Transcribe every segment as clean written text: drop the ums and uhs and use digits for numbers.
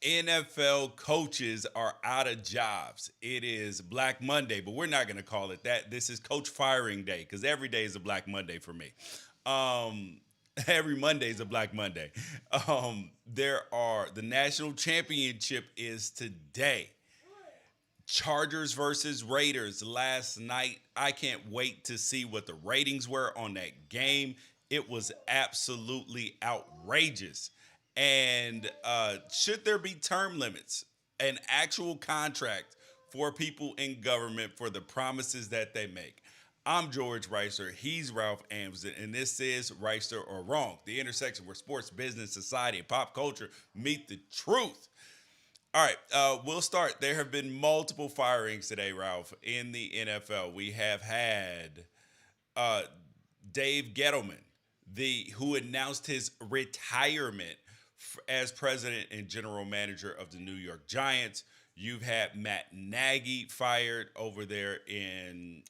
NFL coaches are out of jobs. It is Black Monday, but we're not going to call it that. This is Coach Firing Day because every day is a Black Monday for me. Um, every Monday is a Black Monday. The national championship is today. Chargers versus Raiders last night. I can't wait to see what the ratings were on that game. It was absolutely outrageous. And should there be term limits, an actual contract for people in government for the promises that they make? I'm George Wrighster. He's Ralph Amsden, and this is Wrighster or Wrong, the intersection where sports, business, society, and pop culture meet the truth. All right, we'll start. There have been multiple firings today, Ralph, in the NFL. We have had uh, Dave Gettleman, the who announced his retirement as president and general manager of the New York Giants. You've had Matt Nagy fired over there in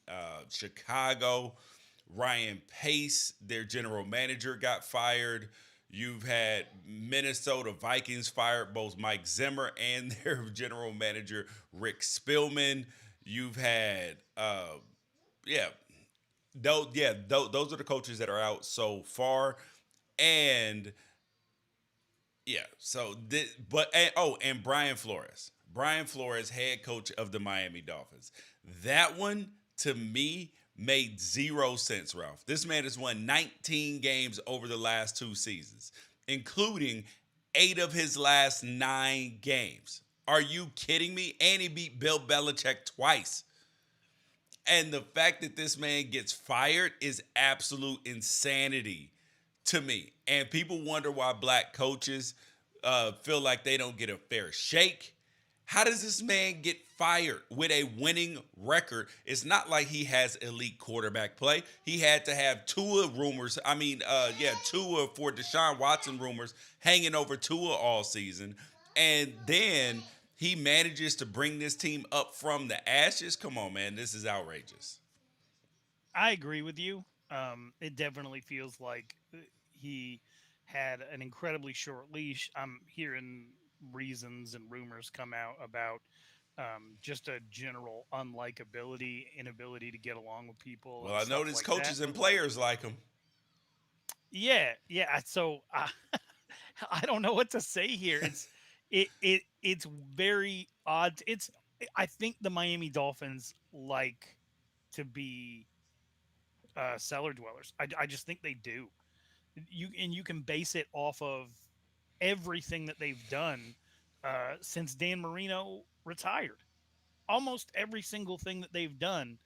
Chicago. Ryan Pace, their general manager, got fired. You've had Minnesota Vikings fired both Mike Zimmer and their general manager Rick Spielman. You've had, yeah, those are the coaches that are out so far, and yeah, and Brian Flores, head coach of the Miami Dolphins. That one to me made zero sense, Ralph. This man has won 19 games over the last two seasons, including 8 of his last 9 games. Are you kidding me? And he beat Bill Belichick twice. And the fact that this man gets fired is absolute insanity to me. And people wonder why black coaches feel like they don't get a fair shake. How does this man get fired with a winning record? It's not like he has elite quarterback play. He had to have Tua rumors. Tua for Deshaun Watson rumors hanging over Tua all season. And then he manages to bring this team up from the ashes. Come on, man. This is outrageous. I agree with you. It definitely feels like he had an incredibly short leash. I'm hearing reasons and rumors come out about just a general unlikability, inability to get along with people, Well, and I stuff noticed like that. coaches and players like him. Yeah. So I don't know what to say here. It's very odd. I think the Miami Dolphins like to be cellar dwellers. I just think they do. You can base it off of everything that they've done since Dan Marino retired. Almost every single thing that they've done,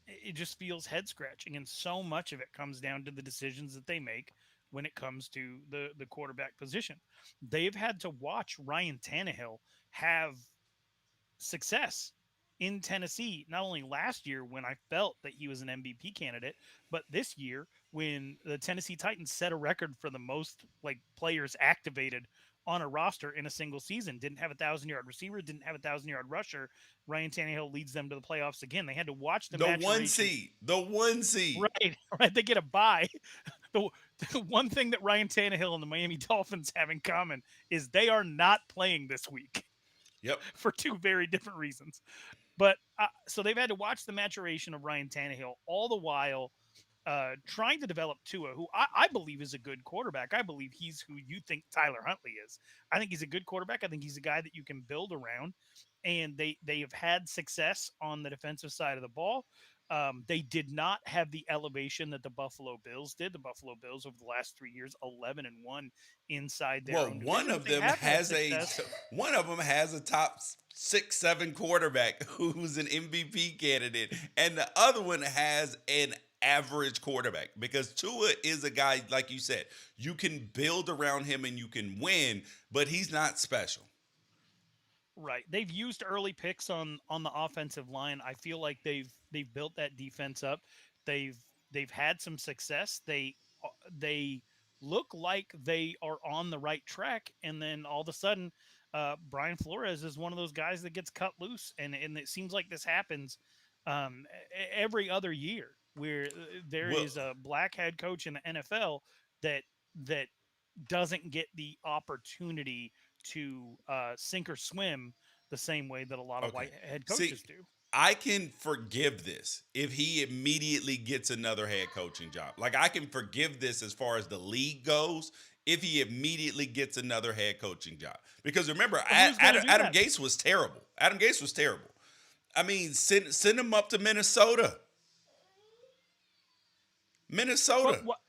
it just feels head scratching, and so much of it comes down to the decisions that they make when it comes to the quarterback position. They've had to watch Ryan Tannehill have success in Tennessee, not only last year when I felt that he was an MVP candidate, but this year when the Tennessee Titans set a record for the most like players activated on a roster in a single season. Didn't have 1,000 yard receiver, didn't have 1,000 yard rusher. Ryan Tannehill leads them to the playoffs again. They had to watch the The one maturation. seed. The one seed. Right, right. They get a bye. The, the one thing that Ryan Tannehill and the Miami Dolphins have in common is they are not playing this week Yep. for two very different reasons. But so they've had to watch the maturation of Ryan Tannehill all the while trying to develop Tua, who I believe is a good quarterback. I believe he's who you think Tyler Huntley is. I think he's a good quarterback. I think he's a guy that you can build around. And they have had success on the defensive side of the ball. They did not have the elevation that the Buffalo Bills did. The Buffalo Bills over the last 3 years, 11-1 inside their Well, own division, but they them have had has success. one of them has a top 6, 7 quarterback who's an MVP candidate, and the other one has an average quarterback because Tua is a guy like you said you can build around him and you can win, but he's not special. Right. They've used early picks on the offensive line. I feel like they've built that defense up. They've they've had some success. They look like they are on the right track, and then all of a sudden, Brian Flores is one of those guys that gets cut loose, and it seems like this happens every other year where there Well, is a black head coach in the NFL that that doesn't get the opportunity to sink or swim the same way that a lot of Okay. white head See, coaches do. I can forgive this if he immediately gets another head coaching job. Like I can forgive this as far as the league goes if he immediately gets another head coaching job. Because remember, But who's going to do Adam that? Gase was terrible. Adam Gase was terrible. I mean, send him up to Minnesota. But Minnesota. what?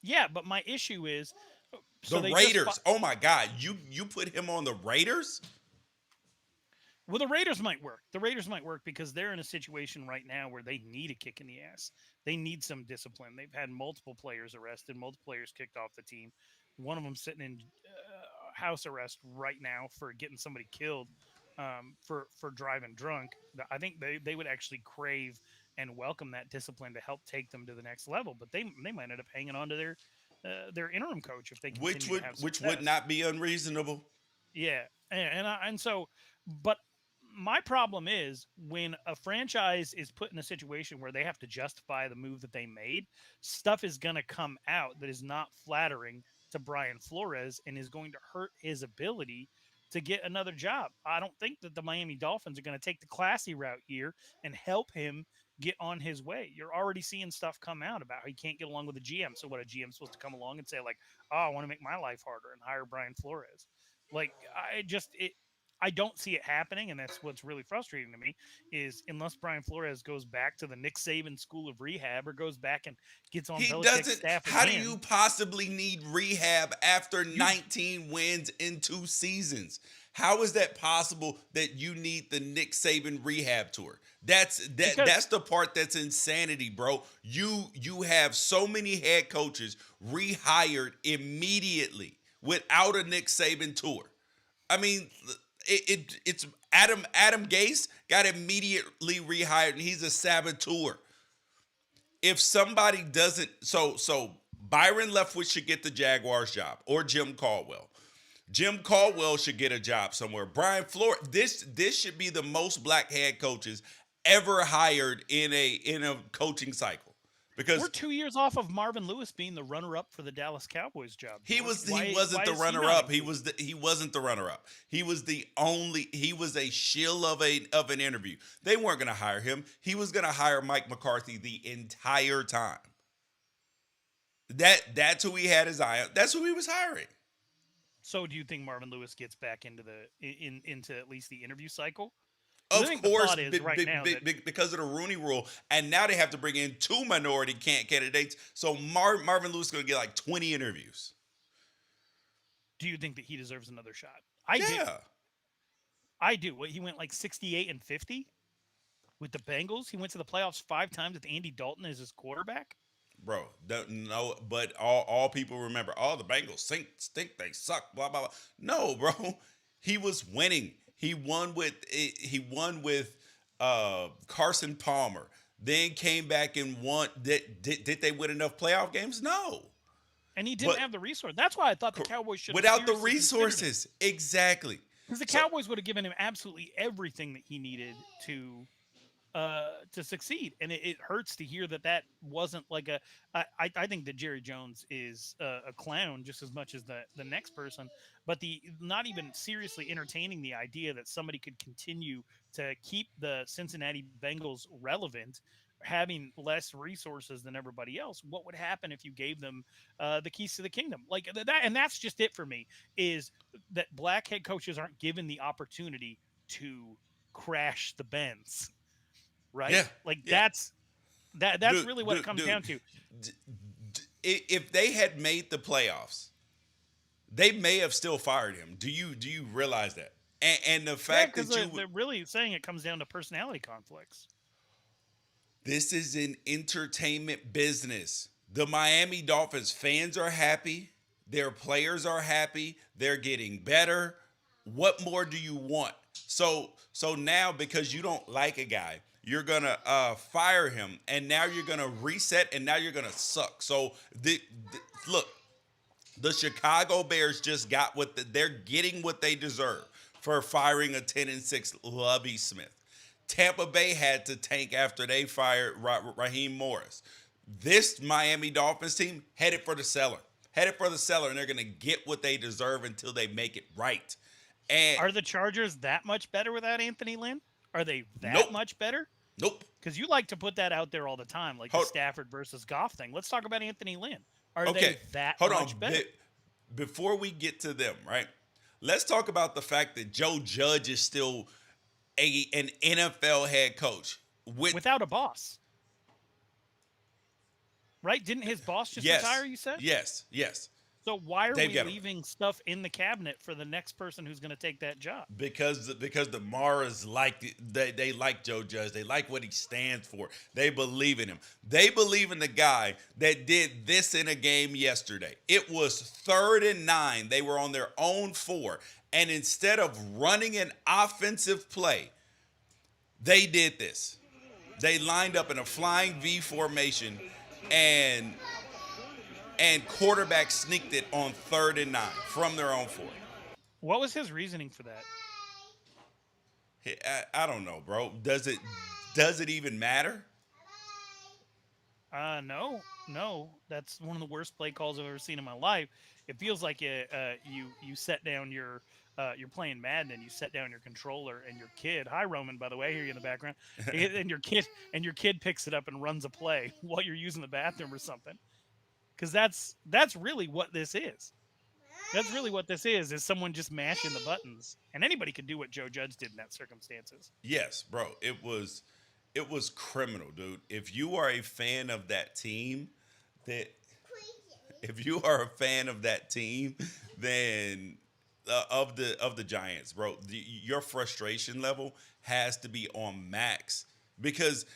Yeah, but my issue is, The so they just Raiders. Oh my God. You put him on the Raiders? well, the Raiders might work. The Raiders might work because they're in a situation right now where they need a kick in the ass. They need some discipline. They've had multiple players arrested, multiple players kicked off the team. One of them sitting in house arrest right now for getting somebody killed for driving drunk. I think they would actually crave and welcome that discipline to help take them to the next level. But they might end up hanging on to their interim coach if they Which continue to would have which would success. not be unreasonable. Yeah, and so, but my problem is when a franchise is put in a situation where they have to justify the move that they made, stuff is going to come out that is not flattering to Brian Flores and is going to hurt his ability to get another job. I don't think that the Miami Dolphins are going to take the classy route here and help him get on his way. You're already seeing stuff come out about how he can't get along with the GM. So what a GM supposed to come along and say like, "Oh, I want to make my life harder and hire Brian Flores." Like I don't see it happening, and that's what's really frustrating to me. Is unless Brian Flores goes back to the Nick Saban school of rehab or goes back and gets on He Belichick's doesn't. staff How do you again, possibly need rehab after you 19 wins in 2 seasons? How is that possible that you need the Nick Saban rehab tour? because That's the part that's insanity, bro. You have so many head coaches rehired immediately without a Nick Saban tour. I mean, it's Adam Gase got immediately rehired and he's a saboteur. If somebody doesn't, so Byron Leftwich should get the Jaguars job or Jim Caldwell. Jim Caldwell should get a job somewhere. Brian Flores, this should be the most black head coaches ever hired in a coaching cycle we're because 2 years off of Marvin Lewis being the runner-up for the Dallas Cowboys job. he George, was he wasn't why the is he runner not up. included? He wasn't the runner up. He was a shill of an interview. They weren't going to hire him. He was going to hire Mike McCarthy the entire time. That's who he had his eye on. That's who he was hiring. So, do you think Marvin Lewis gets back into into at least the interview cycle? Because I Of think the course, thought is right now that because of the Rooney Rule, and now they have to bring in two minority candidates. So Marvin Lewis is going to get like 20 interviews. do you think that he deserves another shot? I do. Yeah, I do. He went like 68-50 with the Bengals. He went to the playoffs 5 times with Andy Dalton as his quarterback. bro. No, but all people remember, oh, the Bengals stink, they suck, blah blah blah. No, bro, he was winning. He won with Carson Palmer. Then came back and won. Did they win enough playoff games? No, And he didn't but have the resource. That's why I thought the Cowboys should have without the seriously considered him. resources, exactly. Because the So Cowboys would have given him absolutely everything that he needed to succeed, and it hurts to hear that that wasn't like a. I think that Jerry Jones is a clown just as much as the next person, but the not even seriously entertaining the idea that somebody could continue to keep the Cincinnati Bengals relevant, having less resources than everybody else. What would happen if you gave them the keys to the kingdom? Like that, and that's just it for me. Is that black head coaches aren't given the opportunity to crash the Benz, right? yeah, Like yeah, that's dude, really what it comes dude. down to. If they had made the playoffs, they may have still fired him. Do you realize that? And the Yeah, fact because that they're really saying it comes down to personality conflicts. this is an entertainment business. The Miami Dolphins fans are happy. Their players are happy. They're getting better. What more do you want? So now because you don't like a guy, you're gonna fire him, and now you're gonna reset, and now you're gonna suck. So look, the Chicago Bears just got they're getting what they deserve for firing a 10-6 Lovie Smith. Tampa Bay had to tank after they fired Raheem Morris. This Miami Dolphins team headed for the cellar. headed for the cellar, and they're going to get what they deserve until they make it right. And Are the Chargers that much better without Anthony Lynn? Are they that nope, much better? nope. Because you like to put that out there all the time, like the Hold, Stafford versus Goff thing. Let's talk about Anthony Lynn. Are they okay, that hold on. much better Before we get to them, right? Let's talk about the fact that Joe Judge is still an NFL head coach. With without a boss? Right? Didn't his boss just retire? yes, You said. yes. So why are Dave we Gettleman. leaving stuff in the cabinet for the next person who's going to take that job? Because the Maras they like Joe Judge. They like what he stands for. They believe in him. They believe in the guy that did this in a game yesterday. It was 3rd and 9. They were on their own 4. And instead of running an offensive play, they did this. They lined up in a flying V formation and quarterback sneaked it on 3rd and 9 from their own 4. What was his reasoning for that? I don't know, bro. Does it even matter? No. That's one of the worst play calls I've ever seen in my life. It feels like you set down you're playing Madden and you set down your controller and your kid. Hi, Roman, by the way, I hear you in the background. And your kid picks it up and runs a play while you're using the bathroom or something. Because that's really what this is. That's really what this is someone just mashing the buttons. And anybody could do what Joe Judge did in that circumstances. Yes, bro. It was criminal, dude. If you are a fan of that team, that if you are a fan of that team, then of the Giants, bro, your frustration level has to be on max because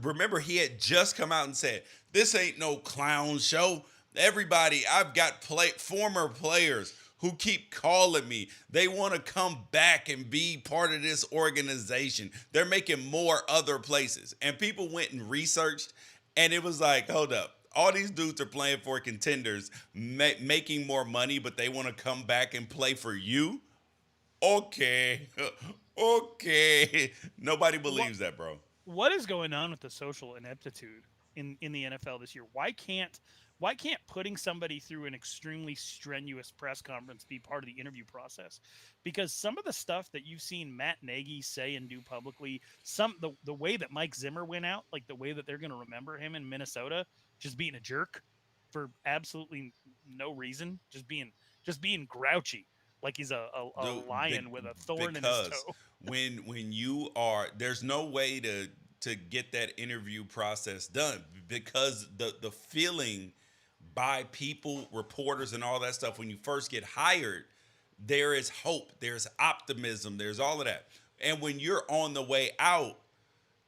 remember he had just come out and said this ain't no clown show. Everybody, I've got former players who keep calling me. They want to come back and be part of this organization. They're making more other places. And people went and researched, and it was like, hold up. All these dudes are playing for contenders, making more money, but they want to come back and play for you? Okay. Okay. Nobody believes that, bro. What is going on with the social ineptitude in the NFL this year? Why can't putting somebody through an extremely strenuous press conference be part of the interview process? Because some of the stuff that you've seen Matt Nagy say and do publicly, the way that Mike Zimmer went out, like the way that they're going to remember him in Minnesota, just being a jerk for absolutely no reason, just being grouchy, like he's a Dude, lion with a thorn in his because toe. when you are, there's no way to get that interview process done because the feeling by people, reporters, and all that stuff when you first get hired, there is hope, there's optimism, there's all of that. And when you're on the way out,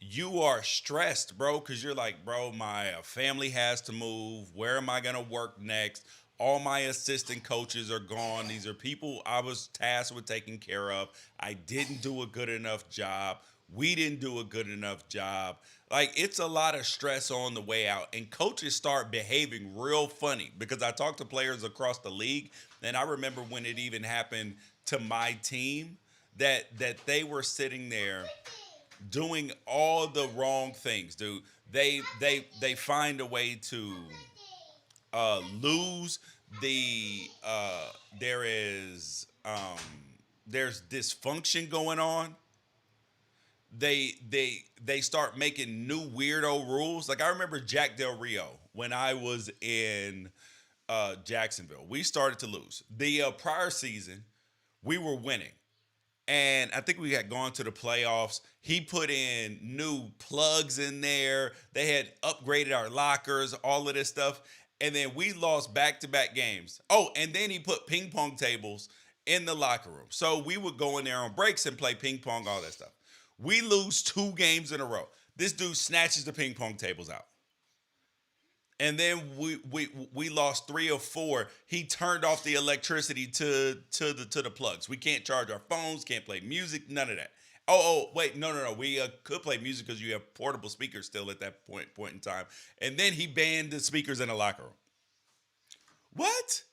you are stressed, bro, because you're like, bro, my family has to move. Where am I going to work next? All my assistant coaches are gone. These are people I was tasked with taking care of. I didn't do a good enough job. We didn't do a good enough job. Like, it's a lot of stress on the way out. And coaches start behaving real funny because I talked to players across the league, and I remember when it even happened to my team that they were sitting there doing all the wrong things, dude. They find a way to lose the there is there's dysfunction going on. They start making new weirdo rules. Like I remember Jack Del Rio when I was in Jacksonville. We started to lose. The prior season, we were winning. And I think we had gone to the playoffs. He put in new plugs in there. They had upgraded our lockers, all of this stuff. And then we lost back-to-back games. Oh, and then he put ping pong tables in the locker room. So we would go in there on breaks and play ping pong, all that stuff. We lose 2 games in a row. This dude snatches the ping pong tables out. And then we lost 3 or 4. He turned off the electricity to the plugs. We can't charge our phones, can't play music, none of that. Oh, wait, no. We could play music because you have portable speakers still at that point in time. And then he banned the speakers in the locker room. What?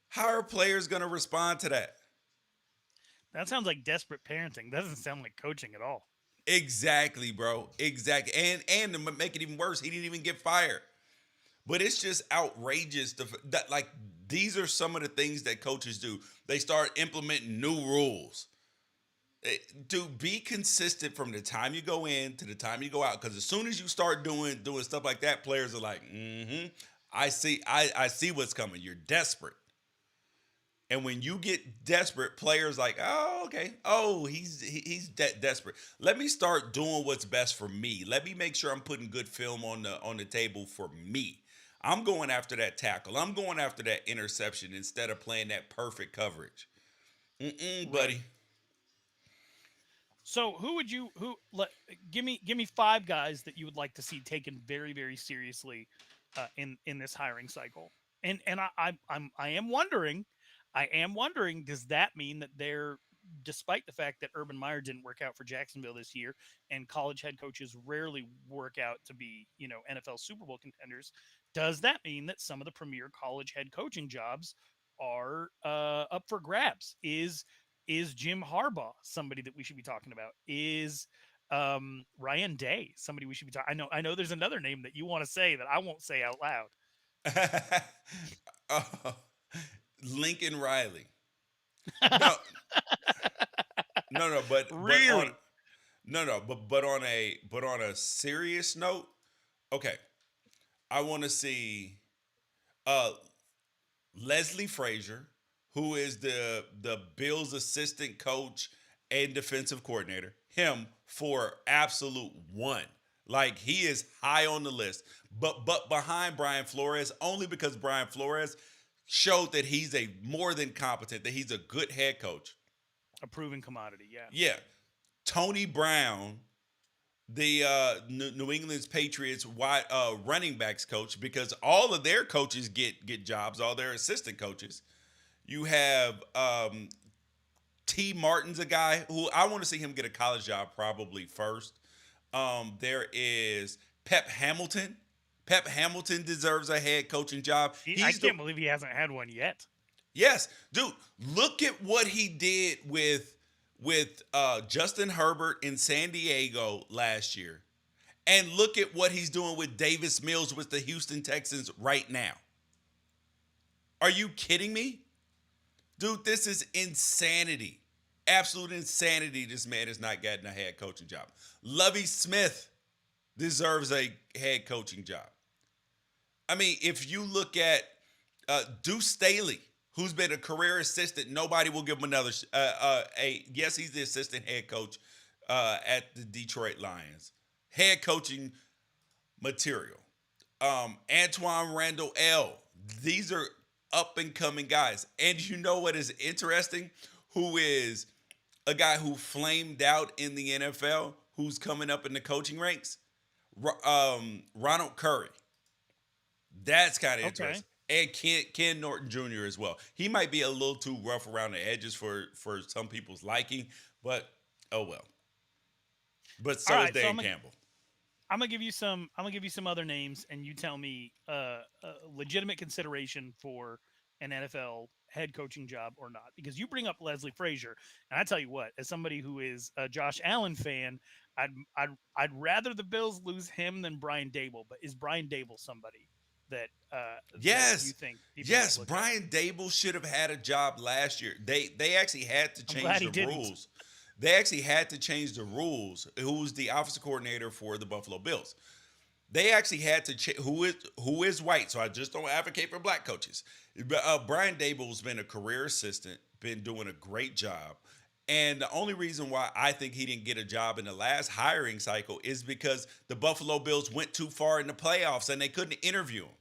How are players going to respond to that? That sounds like desperate parenting. Doesn't sound like coaching at all. Exactly, bro. Exactly. And to make it even worse, he didn't even get fired. But it's just outrageous that like these are some of the things that coaches do. They start implementing new rules. Dude, be consistent from the time you go in to the time you go out. Because as soon as you start doing stuff like that, players are like, mm-hmm. I see what's coming. You're desperate. And when you get desperate, players like, oh, okay, oh, he's desperate. Let me start doing what's best for me. Let me make sure I'm putting good film on the table for me. I'm going after that tackle. I'm going after that interception instead of playing that perfect coverage. Right. Buddy. So who would you who let give me five guys that you would like to see taken very very seriously in this hiring cycle? And I am wondering, does that mean that they're, despite the fact that Urban Meyer didn't work out for Jacksonville this year, and college head coaches rarely work out to be NFL Super Bowl contenders, does that mean that some of the premier college head coaching jobs are up for grabs? Is Jim Harbaugh somebody that we should be talking about? Is Ryan Day somebody we should be talking? I know. There's another name that you want to say that I won't say out loud. uh, Lincoln Riley. No, no, but on Really? but on a serious note, okay. I want to see uh Leslie Frazier, who is the Bills assistant coach and defensive coordinator, him for absolute one. Like he is high on the list, but behind Brian Flores only because Brian Flores showed that he's a more than competent, that he's a good head coach. A proven commodity, yeah. Yeah, Tony Brown, the New England's Patriots running backs coach, because all of their coaches get jobs, all their assistant coaches. You have T. Martin's a guy who I want to see him get a college job probably first. There is Pep Hamilton. Pep Hamilton deserves a head coaching job. I He's the can't believe he hasn't had one yet. Yes, dude. Look at what he did with Justin Herbert in San Diego last year, and look at what he's doing with Davis Mills with the Houston Texans right now. Are you kidding me? Dude, this is insanity. Absolute insanity. This man has not gotten a head coaching job. Lovey Smith deserves a head coaching job. I mean, if you look at Deuce Staley, who's been a career assistant, nobody will give him another. Yes, he's the assistant head coach at the Detroit Lions. Head coaching material. Antoine Randall L. These are up and coming guys. And you know what is interesting? Who is a guy who flamed out in the NFL, who's coming up in the coaching ranks? Ronald Curry. That's kind of Okay. interesting. And Ken Norton Jr. as well. He might be a little too rough around the edges for some people's liking, but oh well. But All so is right. So Dan Campbell. I'm gonna give you some. I'm gonna give you some other names, and you tell me legitimate consideration for an NFL head coaching job or not. Because you bring up Leslie Frazier, and I tell you what, as somebody who is a Josh Allen fan, I'd I'd I'd rather the Bills lose him than Brian Dable. But is Brian Dable somebody that that you Yes. think people should Yes, look at? Brian Dable should have had a job last year. They actually had to I'm change glad he the didn't. rules. They actually had to change the rules. Who was the offensive coordinator for the Buffalo Bills? They actually had to who is white. So I just don't advocate for black coaches. Brian Dable's been a career assistant, been doing a great job. And the only reason why I think he didn't get a job in the last hiring cycle is because the Buffalo Bills went too far in the playoffs and they couldn't interview him.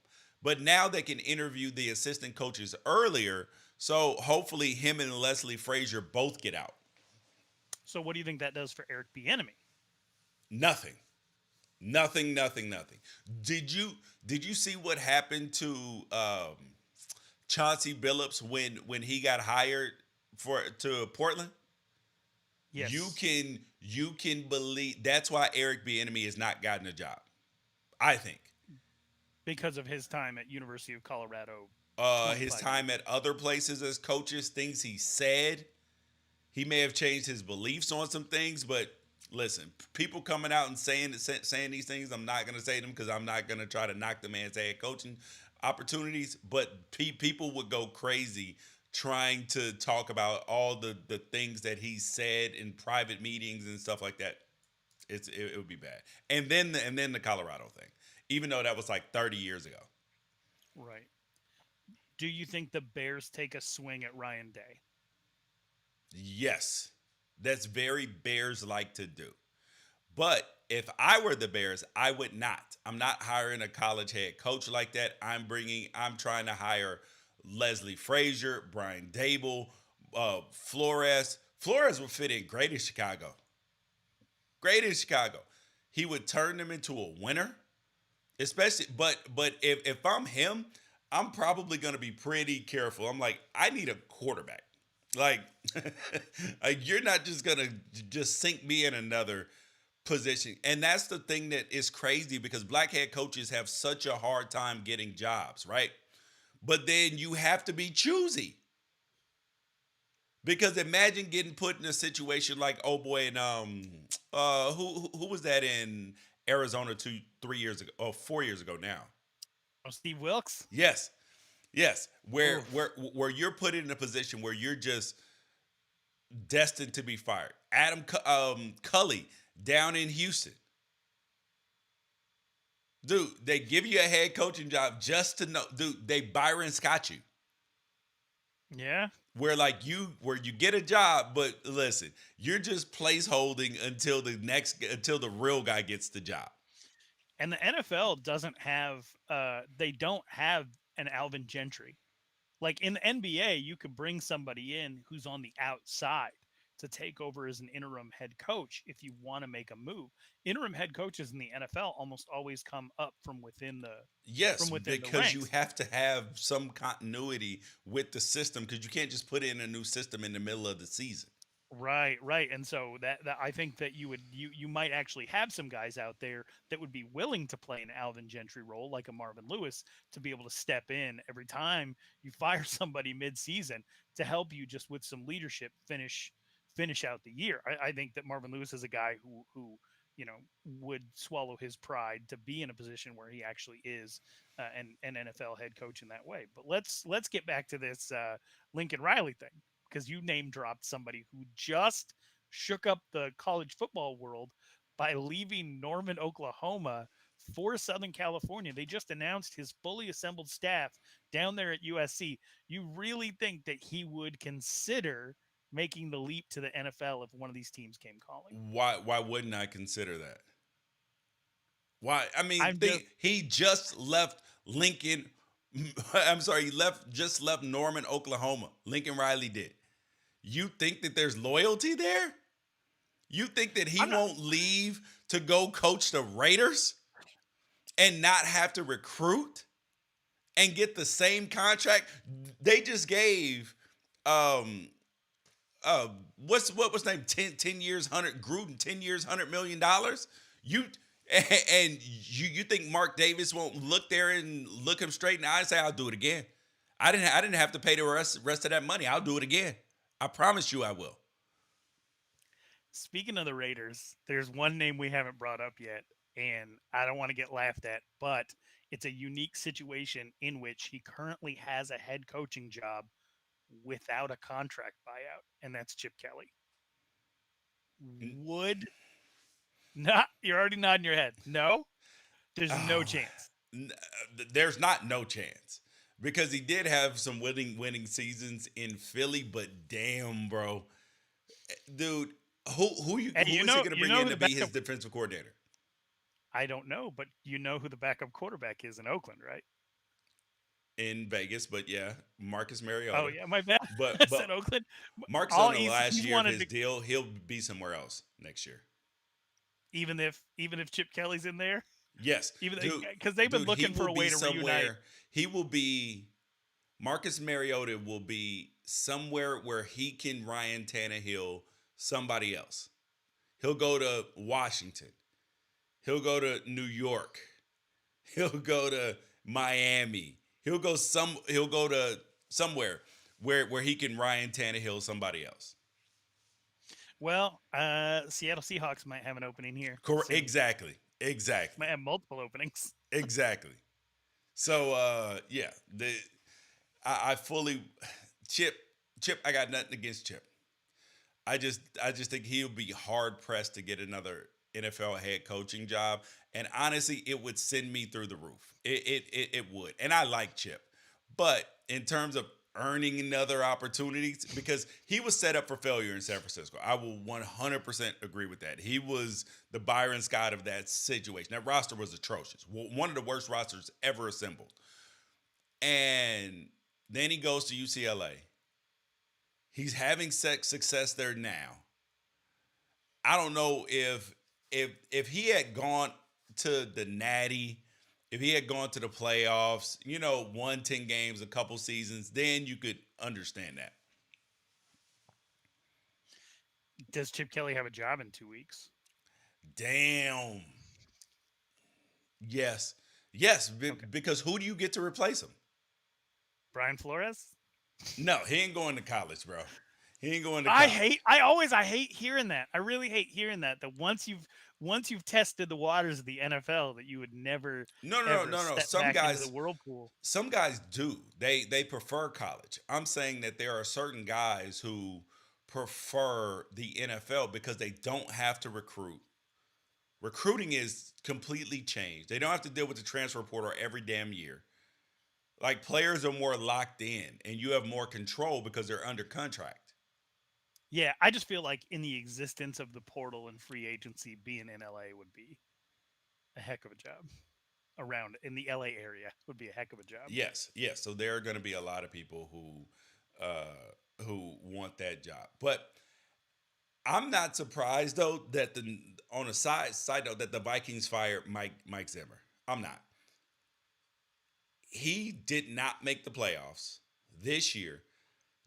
But now they can interview the assistant coaches earlier. So hopefully him and Leslie Frazier both get out. So what do you think that does for Eric Bieniemy? Nothing. Nothing. Did you see what happened to Chauncey Billups when he got hired to Portland? You Yes, can you can believe that's why Eric Bieniemy has not gotten a job. I think because of his time at University of Colorado his 25 years time at ago. other places as coaches, things he said, he may have changed his beliefs on some things, but listen, people coming out and saying these things, I'm not gonna say them because I'm not gonna try to knock the man's head coaching opportunities. But people would go crazy trying to talk about all the things that he said in private meetings and stuff like that. It would be bad. And then the Colorado thing, even though that was like 30 years ago. Right. Do you think the Bears take a swing at Ryan Day? Yes, that's very Bears like to do. But if I were the Bears, I would not. I'm not hiring a college head coach like that. I'm trying to hire Leslie Frazier, Brian Dable, Flores. Flores would fit in great in Chicago. Great in Chicago. He would turn them into a winner. Especially, but if I'm him, I'm probably gonna be pretty careful. I'm like, I need a quarterback. Like, like you're not just gonna just sink me in another position. And that's the thing that is crazy because black head coaches have such a hard time getting jobs, right? But then you have to be choosy. Because imagine getting put in a situation like oh boy and who was that in Arizona 2 3 years ago, 4 years ago now. Oh, Steve Wilkes? Yes. Yes. Where Oof. where you're put in a position where you're just destined to be fired. Adam Cully down in Houston. Dude, they give you a head coaching job just to know. Dude, they Byron Scott you. Yeah. Where you get a job, but listen, you're just placeholding until the real guy gets the job. And the NFL doesn't have they don't have an Alvin Gentry. Like in the NBA, you could bring somebody in who's on the outside to take over as an interim head coach if you want to make a move. Interim head coaches in the NFL almost always come up Yes, from within the because you ranks. have to have some continuity with the system because you can't just put in a new system in the middle of the season. Right, right. And so that I think that you might actually have some guys out there that would be willing to play an Alvin Gentry role like a Marvin Lewis to be able to step in every time you fire somebody mid-season to help you just with some leadership finish out the year. I think that Marvin Lewis is a guy who would swallow his pride to be in a position where he actually is an NFL head coach in that way. But let's get back to this Lincoln Riley thing because you name dropped somebody who just shook up the college football world by leaving Norman, Oklahoma for Southern California. They just announced his fully assembled staff down there at USC. You really think that he would consider making the leap to the NFL if one of these teams came calling? Why wouldn't I consider that? Why? I mean, I'm just he just left Lincoln. I'm sorry, just left Norman, Oklahoma. Lincoln Riley did. You think that there's loyalty there? You think that he I'm not won't leave to go coach the Raiders and not have to recruit and get the same contract? They just gave um uh what was name 10 years 100 Gruden 10 years $100 million. You and you think Mark Davis won't look there and look him straight in the eye and say I'll do it again. I didn't have to pay the rest of that money. I'll do it again. I promise you I will. Speaking of the Raiders, there's one name we haven't brought up yet, and I don't want to get laughed at, but it's a unique situation in which he currently has a head coaching job without a contract buyout, and that's Chip Kelly. Would not, you're already nodding your head. No, there's no Oh, chance. there's not no chance because he did have some winning seasons in Philly, but damn, bro, dude, And who is he going to you bring know in who to the be his backup, defensive coordinator I don't know, but you know who the backup quarterback is in Oakland, right? in Vegas? But yeah, Marcus Oh, Mariota. yeah, my bad. But I but said Oakland. Mark's All on the last he's year of wanted his to deal. He'll be somewhere else next year. even if Chip Kelly's in there, Yes, even dude, because they've been dude, he looking for will a be way to reunite. somewhere. He will be Marcus Mariota will be somewhere where he can Ryan Tannehill somebody else. He'll go to Washington. He'll go to New York. He'll go to Miami. He'll go to somewhere where he can Ryan Tannehill somebody else. Well, Seattle Seahawks might have an opening here Correct. soon. Exactly. Exactly. Might have multiple openings. Exactly. So yeah, I fully Chip Chip. I got nothing against Chip. I just think he'll be hard pressed to get another NFL head coaching job. And honestly, it would send me through the roof. It would. And I like Chip. But in terms of earning another opportunities, because he was set up for failure in San Francisco. I will 100% agree with that. He was the Byron Scott of that situation. That roster was atrocious. One of the worst rosters ever assembled. And then he goes to UCLA. He's having success there now. I don't know if he had gone to the Natty, if he had gone to the playoffs, won 10 games a couple seasons, then you could understand that. Does Chip Kelly have a job in 2 weeks? Damn. Yes. Yes, Okay. because who do you get to replace him? Brian Flores? No, he ain't going to college, bro. He ain't going to I college. hate I hate hearing that. I really hate hearing that once you've tested the waters of the NFL that you would never No, no, no, ever no, no. step Some back into the guys whirlpool. some guys do. They prefer college. I'm saying that there are certain guys who prefer the NFL because they don't have to recruit. Recruiting is completely changed. They don't have to deal with the transfer portal every damn year. Like players are more locked in and you have more control because they're under contract. Yeah, I just feel like in the existence of the portal and free agency, being in LA would be a heck of a job. Around in the LA area would be a heck of a job. Yes, yes. So there are going to be a lot of people who want that job. But I'm not surprised though that the on a side note that the Vikings fired Mike Zimmer. I'm not. He did not make the playoffs this year.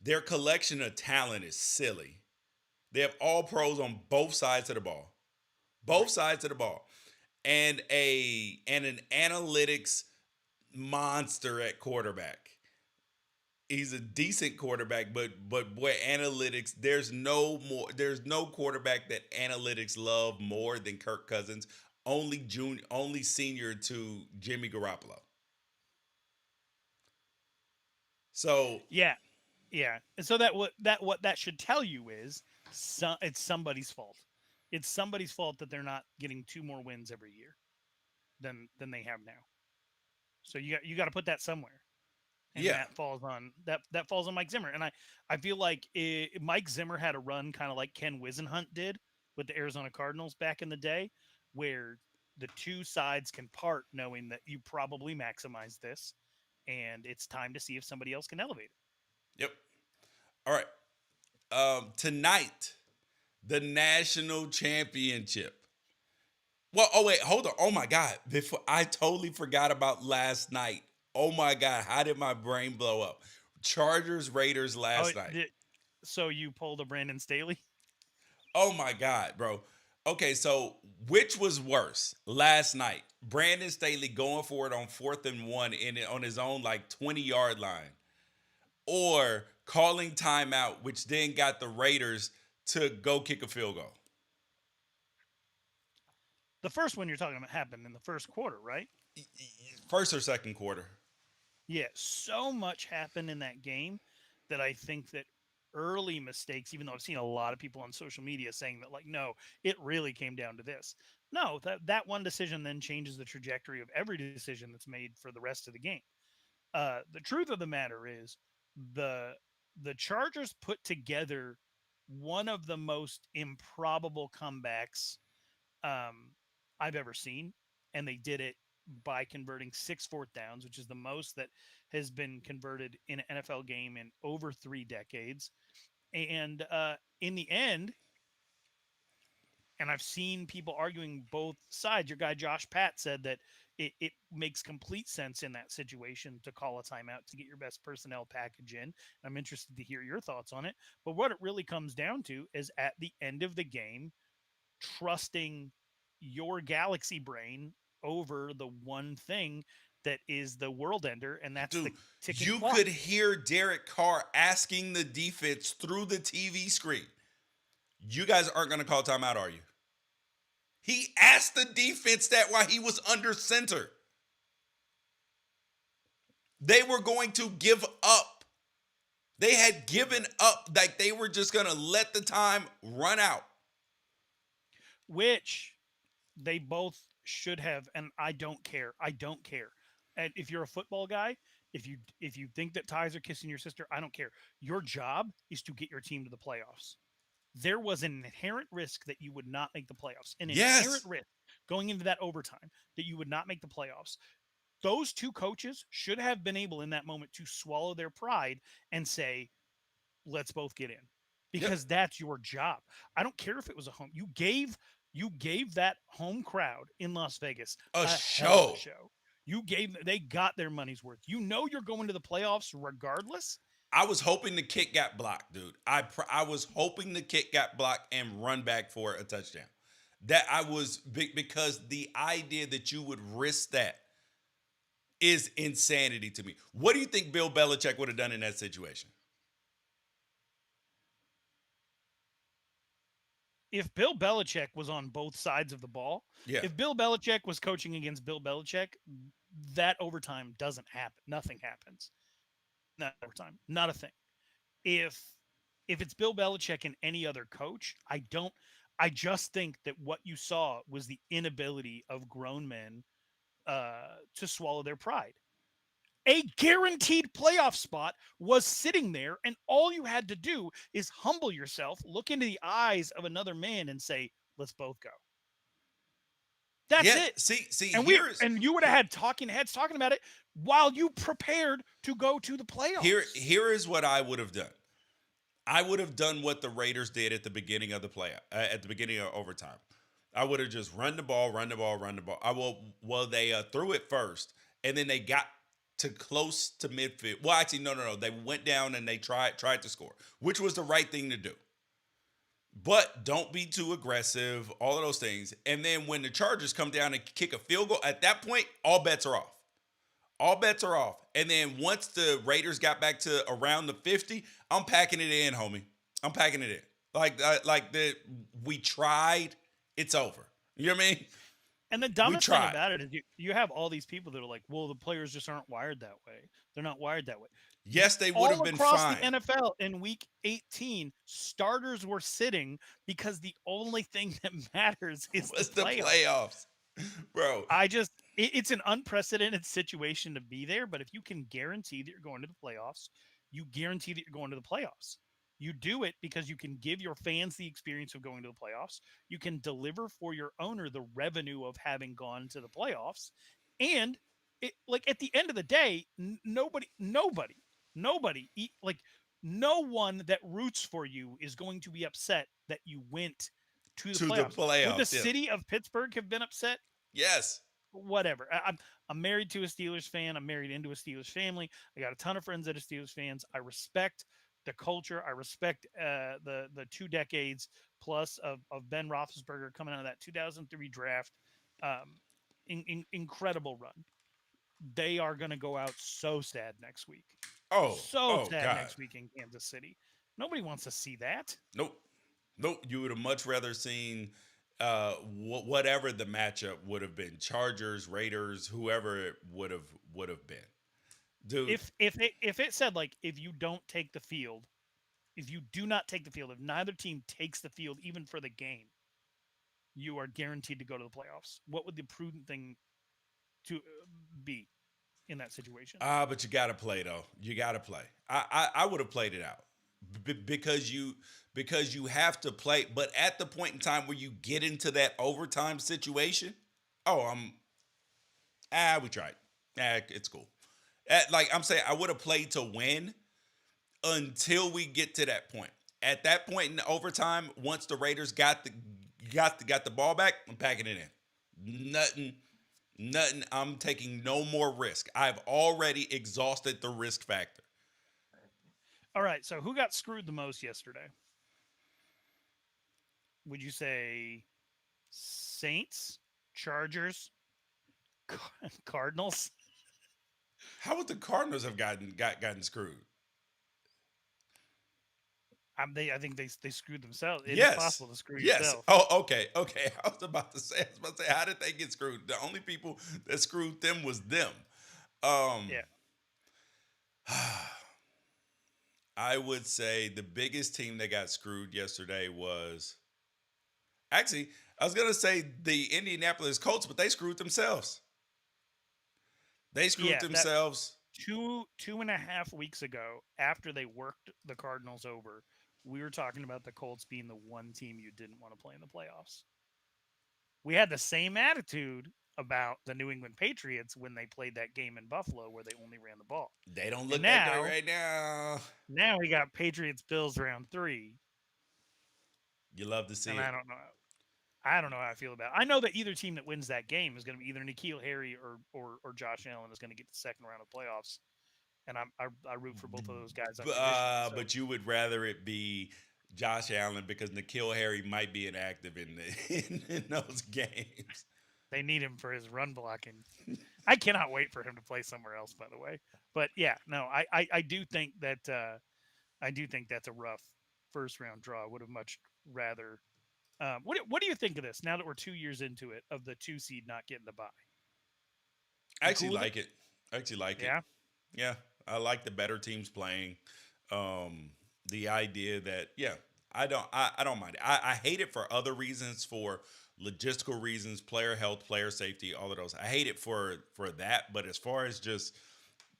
Their collection of talent is silly. They have all pros on both sides of the ball. Both Right. sides of the ball. And an analytics monster at quarterback. He's a decent quarterback, but boy, analytics, there's no quarterback that analytics love more than Kirk Cousins. Only senior to Jimmy Garoppolo. So Yeah, yeah. And so that should tell you is it's somebody's fault. It's somebody's fault that they're not getting two more wins every year than they have now. So you got to put that somewhere, and yeah. that falls on Mike Zimmer. And I feel like Mike Zimmer had a run kind of like Ken Whisenhunt did with the Arizona Cardinals back in the day, where the two sides can part, knowing that you probably maximize this, and it's time to see if somebody else can elevate it. Yep. All right. Tonight, the national championship. Well, oh wait, hold on. Oh my God. Before I totally forgot about last night. Oh my God, how did my brain blow up? Chargers Raiders Oh, last night. so you pulled a Brandon Staley? Oh my God, bro. Okay, so which was worse last night? Brandon Staley going for it on 4th and 1 on his own like 20-yard line, or calling timeout, which then got the Raiders to go kick a field goal. The first one you're talking about happened in the first quarter, right? First or second quarter. Yeah, so much happened in that game that I think that early mistakes, even though I've seen a lot of people on social media saying that, like, no, it really came down to this. No, that one decision then changes the trajectory of every decision that's made for the rest of the game. The truth of the matter is the the Chargers put together one of the most improbable comebacks I've ever seen, and they did it by converting 6 4th downs, which is the most that has been converted in an NFL game in over 3 decades. And in the end, and I've seen people arguing both sides. Your guy Josh Pat said that it makes complete sense in that situation to call a timeout to get your best personnel package in. I'm interested to hear your thoughts on it. But what it really comes down to is at the end of the game, trusting your galaxy brain over the one thing that is the world ender, and that's the Dude, ticking you clock. could hear Derek Carr asking the defense through the TV screen. You guys aren't going to call timeout, are you? He asked the defense that while he was under center. They were going to give up. They had given up, like they were just going to let the time run out. Which they both should have, and I don't care. I don't care. And if you're a football guy, if you think that ties are kissing your sister, I don't care. Your job is to get your team to the playoffs. There was an inherent risk that you would not make the playoffs. An inherent Yes. risk going into that overtime that you would not make the playoffs. Those two coaches should have been able in that moment to swallow their pride and say, let's both get in, Yep. because that's your job. I don't care if it was a home. You gave that home crowd in Las Vegas A a hell of a show. show. They got their money's worth. You know you're going to the playoffs regardless. I was hoping the kick got blocked, dude. I was hoping the kick got blocked and run back for a touchdown. That I was because the idea that you would risk that is insanity to me. What do you think Bill Belichick would have done in that situation? If Bill Belichick was on both sides of the ball, Yeah. if Bill Belichick was coaching against Bill Belichick, that overtime doesn't happen. Nothing happens. Not overtime. Not a thing. If if it's Bill Belichick and any other coach, I don't. I just think that what you saw was the inability of grown men to swallow their pride. A guaranteed playoff spot was sitting there, and all you had to do is humble yourself, look into the eyes of another man, and say, "Let's both go." That's Yeah. it. See, And you would have had talking heads talking about it while you prepared to go to the playoffs. here is what I would have done. I would have done what the Raiders did at the beginning of the play, at the beginning of overtime. I would have just run the ball, run the ball, run the ball. I will. Well, they threw it first, and then they got to close to midfield. Well, actually, no. They went down and they tried to score, which was the right thing to do. But don't be too aggressive. All of those things, and then when the Chargers come down and kick a field goal, at that point, all bets are off. All bets are off. And then once the Raiders got back to around the 50, I'm packing it in, homie. I'm packing it in. We tried, it's over. You know what I mean? And the We dumbest thing tried. about it is you have all these people that are like, well, the players just aren't wired that way. They're not wired that way. Yes, they would have All been across the fine. NFL in week 18, starters were sitting because the only thing that matters is the What's the playoffs. playoffs? Bro, It's an unprecedented situation to be there, but if you can guarantee that you're going to the playoffs, you guarantee that you're going to the playoffs. You do it because you can give your fans the experience of going to the playoffs. You can deliver for your owner the revenue of having gone to the playoffs. And like at the end of the day, nobody, like no one that roots for you is going to be upset that you went to the to the playoffs. Would the playoffs. Yeah. city of Pittsburgh have been upset? Yes. Whatever. I'm married to a Steelers fan. I'm married into a Steelers family. I got a ton of friends that are Steelers fans. I respect the culture. I respect the 2 decades plus of Ben Roethlisberger coming out of that 2003 draft. Incredible run. They are going to go out so sad next week. So Oh sad God. next week in Kansas City. Nobody wants to see that. Nope. Nope. You would have much rather seen whatever the matchup would have been. Chargers, Raiders, whoever it would have been. Dude, If it said, like, if you don't take the field, if you do not take the field, if neither team takes the field even for the game, you are guaranteed to go to the playoffs. What would the prudent thing to be in that situation? but you gotta play though. You gotta play. I would have played it out because you have to play. But at the point in time where you get into that overtime situation, oh, we tried. It's cool. Like I'm saying, I would have played to win until we get to that point. At that point in overtime, once the Raiders got the ball back, I'm packing it in. Nothing. I'm taking no more risk. I've already exhausted the risk factor. All right. So who got screwed the most yesterday? Would you say Saints, Chargers, Cardinals? How would the Cardinals have gotten screwed? I think they screwed themselves. It is Yes. possible to screw Yes. yourself. Oh, okay. Okay. I was about to say, how did they get screwed? The only people that screwed them was them. Um, Yeah. I would say the biggest team that got screwed yesterday was actually, I was gonna say the Indianapolis Colts, but they screwed themselves. They screwed Yeah. That themselves. 2.5 weeks ago, after they worked the Cardinals over, we were talking about the Colts being the one team you didn't want to play in the playoffs. We had the same attitude about the New England Patriots when they played that game in Buffalo where they only ran the ball. They don't And look that great right now. now we got Patriots Bills round 3, You love to see and it. I don't know how I feel about it. I know that either team that wins that game is going to be either N'Keal Harry or Josh Allen is going to get to the second round of playoffs, and I root for both of those guys unconditionally. So But you would rather it be Josh Allen because N'Keal Harry might be inactive in in those games. they need him for his run blocking. I cannot wait for him to play somewhere else, by the way. But yeah, no, I do think that I do think that's a rough first round draw. Would have much rather. What do you think of this now that we're 2 years into it of the 2 seed not getting the bye? I You actually cool with it? like it. I actually like it. Yeah. Yeah, I like the better teams playing. The idea that I don't mind it. I hate it for other reasons, for logistical reasons, player health, player safety, all of those. I hate it for that. But as far as just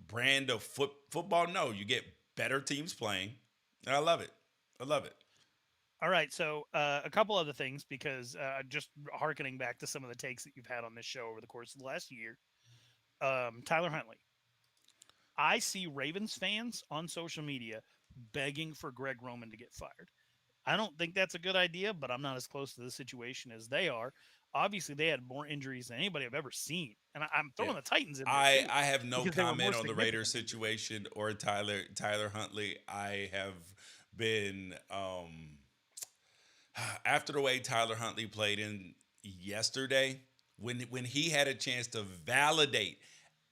brand of football, no, you get better teams playing. And I love it. I love it. All right. So a couple other things because just harkening back to some of the takes that you've had on this show over the course of the last year. Tyler Huntley. I see Ravens fans on social media begging for Greg Roman to get fired. I don't think that's a good idea, but I'm not as close to the situation as they are. Obviously, they had more injuries than anybody I've ever seen, and I'm Yeah. throwing the Titans in there too I have no because they were more comment on the Raiders significant injuries. situation or Tyler Huntley. I have been after the way Tyler Huntley played in yesterday, when he had a chance to validate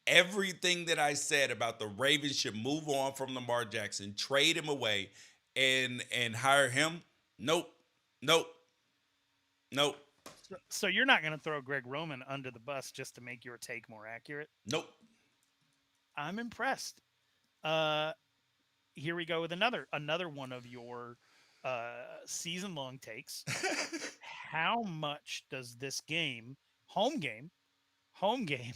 everything that I said about the Ravens should move on from Lamar Jackson, trade him away, and hire him. Nope, nope, nope, So you're not going to throw Greg Roman under the bus just to make your take more accurate? nope. I'm impressed. Uh, Here we go with another one of your season long takes. How much does this game, home game, home game,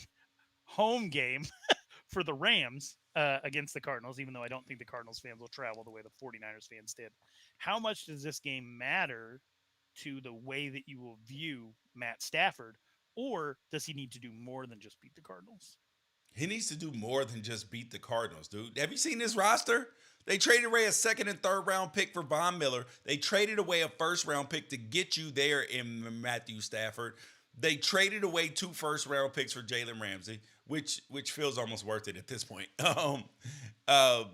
home game for the Rams against the Cardinals, even though I don't think the Cardinals fans will travel the way the 49ers fans did, how much does this game matter to the way that you will view Matt Stafford? Or does he need to do more than just beat the Cardinals? He needs to do more than just beat the Cardinals, dude. Have you seen this roster? They traded away a second and third round pick for Von Miller. They traded away a first round pick to get you there in Matthew Stafford. They traded away 2 first round picks for Jalen Ramsey, which feels almost worth it at this point. Uh,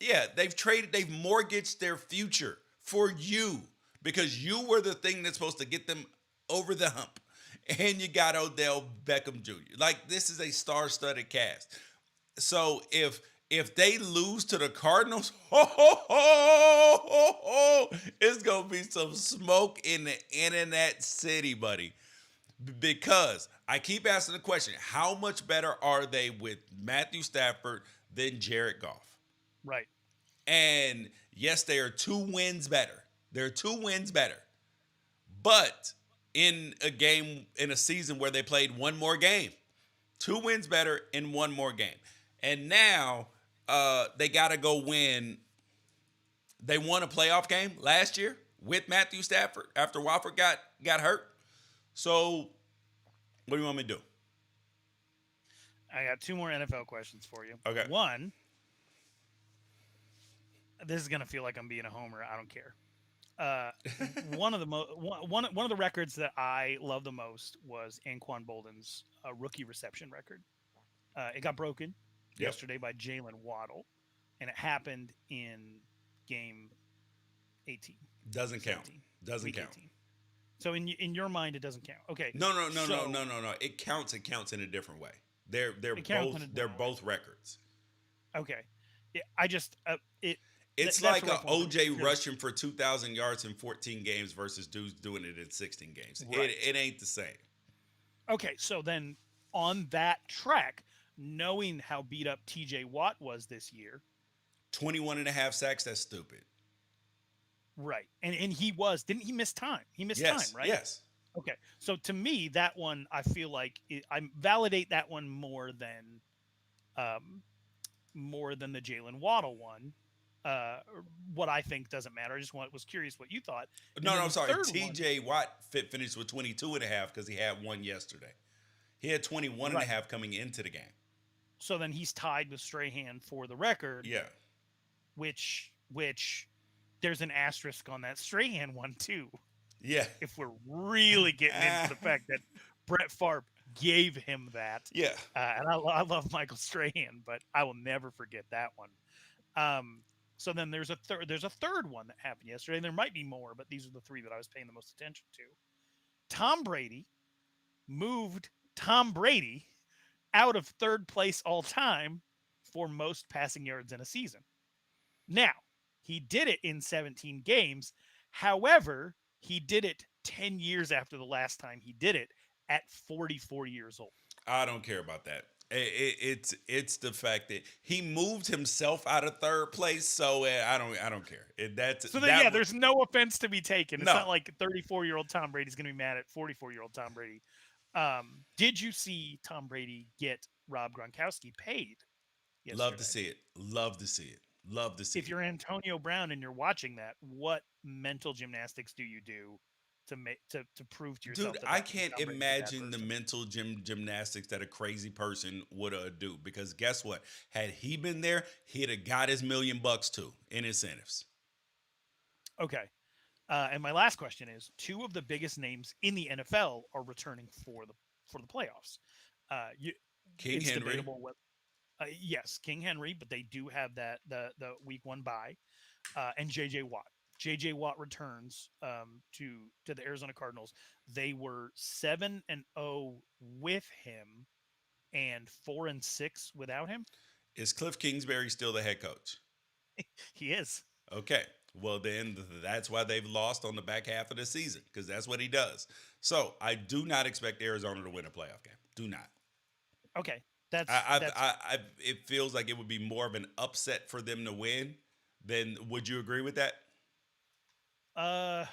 yeah, they've mortgaged their future for you because you were the thing that's supposed to get them over the hump. And you got Odell Beckham Jr. Like, this is a star-studded cast. So if they lose to the Cardinals, it's gonna be some smoke in the internet city, buddy. Because I keep asking the question: how much better are they with Matthew Stafford than Jared Goff? Right. And yes, they are 2 wins better. They're 2 wins better. But in a game, in a season where they played one more game, 2 wins better in one more game. And now they got to go win. They won a playoff game last year with Matthew Stafford after Wofford got hurt. So what do you want me to do? I got 2 more NFL questions for you. Okay. One, this is gonna feel like I'm being a homer. I don't care. Uh, one of the records that I love the most was Anquan Bolden's rookie reception record. It got broken Yep. yesterday by Jalen Waddle, and it happened in game 18, Doesn't count. 17, Doesn't week count. 18. So in your mind, it doesn't count. Okay. No. It counts. It counts in a different way. They're It counts in a both they're different way. both records. Okay. Yeah, I just it It's That's like a a rough one OJ because rushing for 2,000 yards in 14 games versus dudes doing it in 16 games. right. It ain't the same. Okay, so then on that track, knowing how beat up TJ Watt was this year, 21 and a half sacks, that's stupid. right. And didn't he miss time? He missed time, Yes, right? yes. Okay. So to me, that one I feel like I validate that one um more than the Jalen Waddle one. Uh, what I think doesn't matter. I just was curious what you thought. And No, then I'm the sorry. third one, TJ Watt finished with 22 and a half because he had one yesterday. He had 21 and a right. half coming into the game. So then he's tied with Strahan for the record, Yeah. which there's an asterisk on that Strahan one too. Yeah. If we're really getting into the fact that Brett Favre gave him that, Yeah. and I love Michael Strahan, but I will never forget that one. Um, so then there's a third one that happened yesterday. And there might be more, but these are the three that I was paying the most attention to. Tom Brady moved Tom Brady out of third place all time for most passing yards in a season. Now, he did it in 17 games. However, he did it 10 years after the last time he did it at 44 years old. I don't care about that. It's the fact that he moved himself out of third place, so I don't care. So then, yeah, there's no offense to be taken. It's no. not like 34-year-old Tom Brady's going to be mad at 44-year-old Tom Brady. Did you see Tom Brady get Rob Gronkowski paid yesterday? Love to see it. Love to see it. Love to see If it. you're Antonio Brown and you're watching that, what mental gymnastics do you do to prove to yourself Dude, that I that can't Tom Brady's a bad imagine the person? mental gymnastics that a crazy person would do. Because guess what? Had he been there, he'd have got his $1,000,000 too in incentives. Okay. And my last question is: two of the biggest names in the NFL are returning for the playoffs. You, King it's Henry. debatable what. Yes, King Henry, but they do have the week one bye, and J.J. Watt. J.J. Watt returns to the Arizona Cardinals. They were 7-0 with him, and 4-6 without him. Is Cliff Kingsbury still the head coach? He is. Okay. Well, then that's why they've lost on the back half of the season because that's what he does. So I do not expect Arizona to win a playoff game. Do not. Okay, that's it feels like it would be more of an upset for them to win. Then would you agree with that? uh.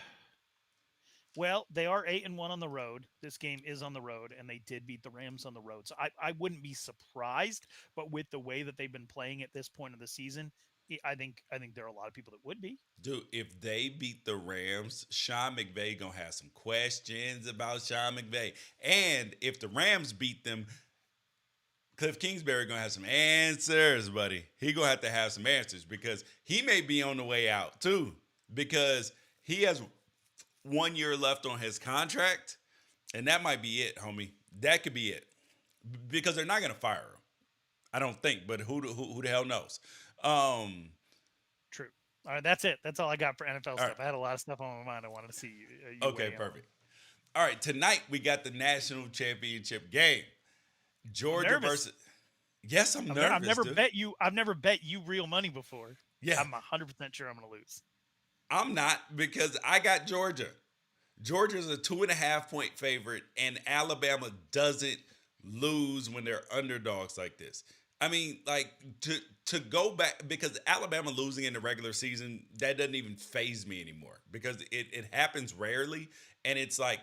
Well, they are 8-1 on the road. This game is on the road, and they did beat the Rams on the road. So I wouldn't be surprised, but with the way that they've been playing at this point of the season, I think there are a lot of people that would be. Dude, if they beat the Rams, Sean McVay gonna have some questions about Sean McVay. And if the Rams beat them, Cliff Kingsbury gonna have some answers, buddy. He gonna have to have some answers because he may be on the way out too. Because he has 1 year left on his contract, and that might be it, homie. That could be it. Because they're not gonna fire him. I don't think, but who the hell knows? True. All right, that's it. That's all I got for NFL stuff. Right. I had a lot of stuff on my mind. I wanted to see you Okay, perfect. All right, tonight we got the national championship game. Georgia versus. Yes, I'm nervous. I've never bet you real money before. Yeah, I'm 100% sure I'm going to lose. I'm not because I got Georgia. Georgia's a 2.5-point favorite, and Alabama doesn't lose when they're underdogs like this. I mean, like to go back because Alabama losing in the regular season, that doesn't even faze me anymore because it happens rarely. And it's like,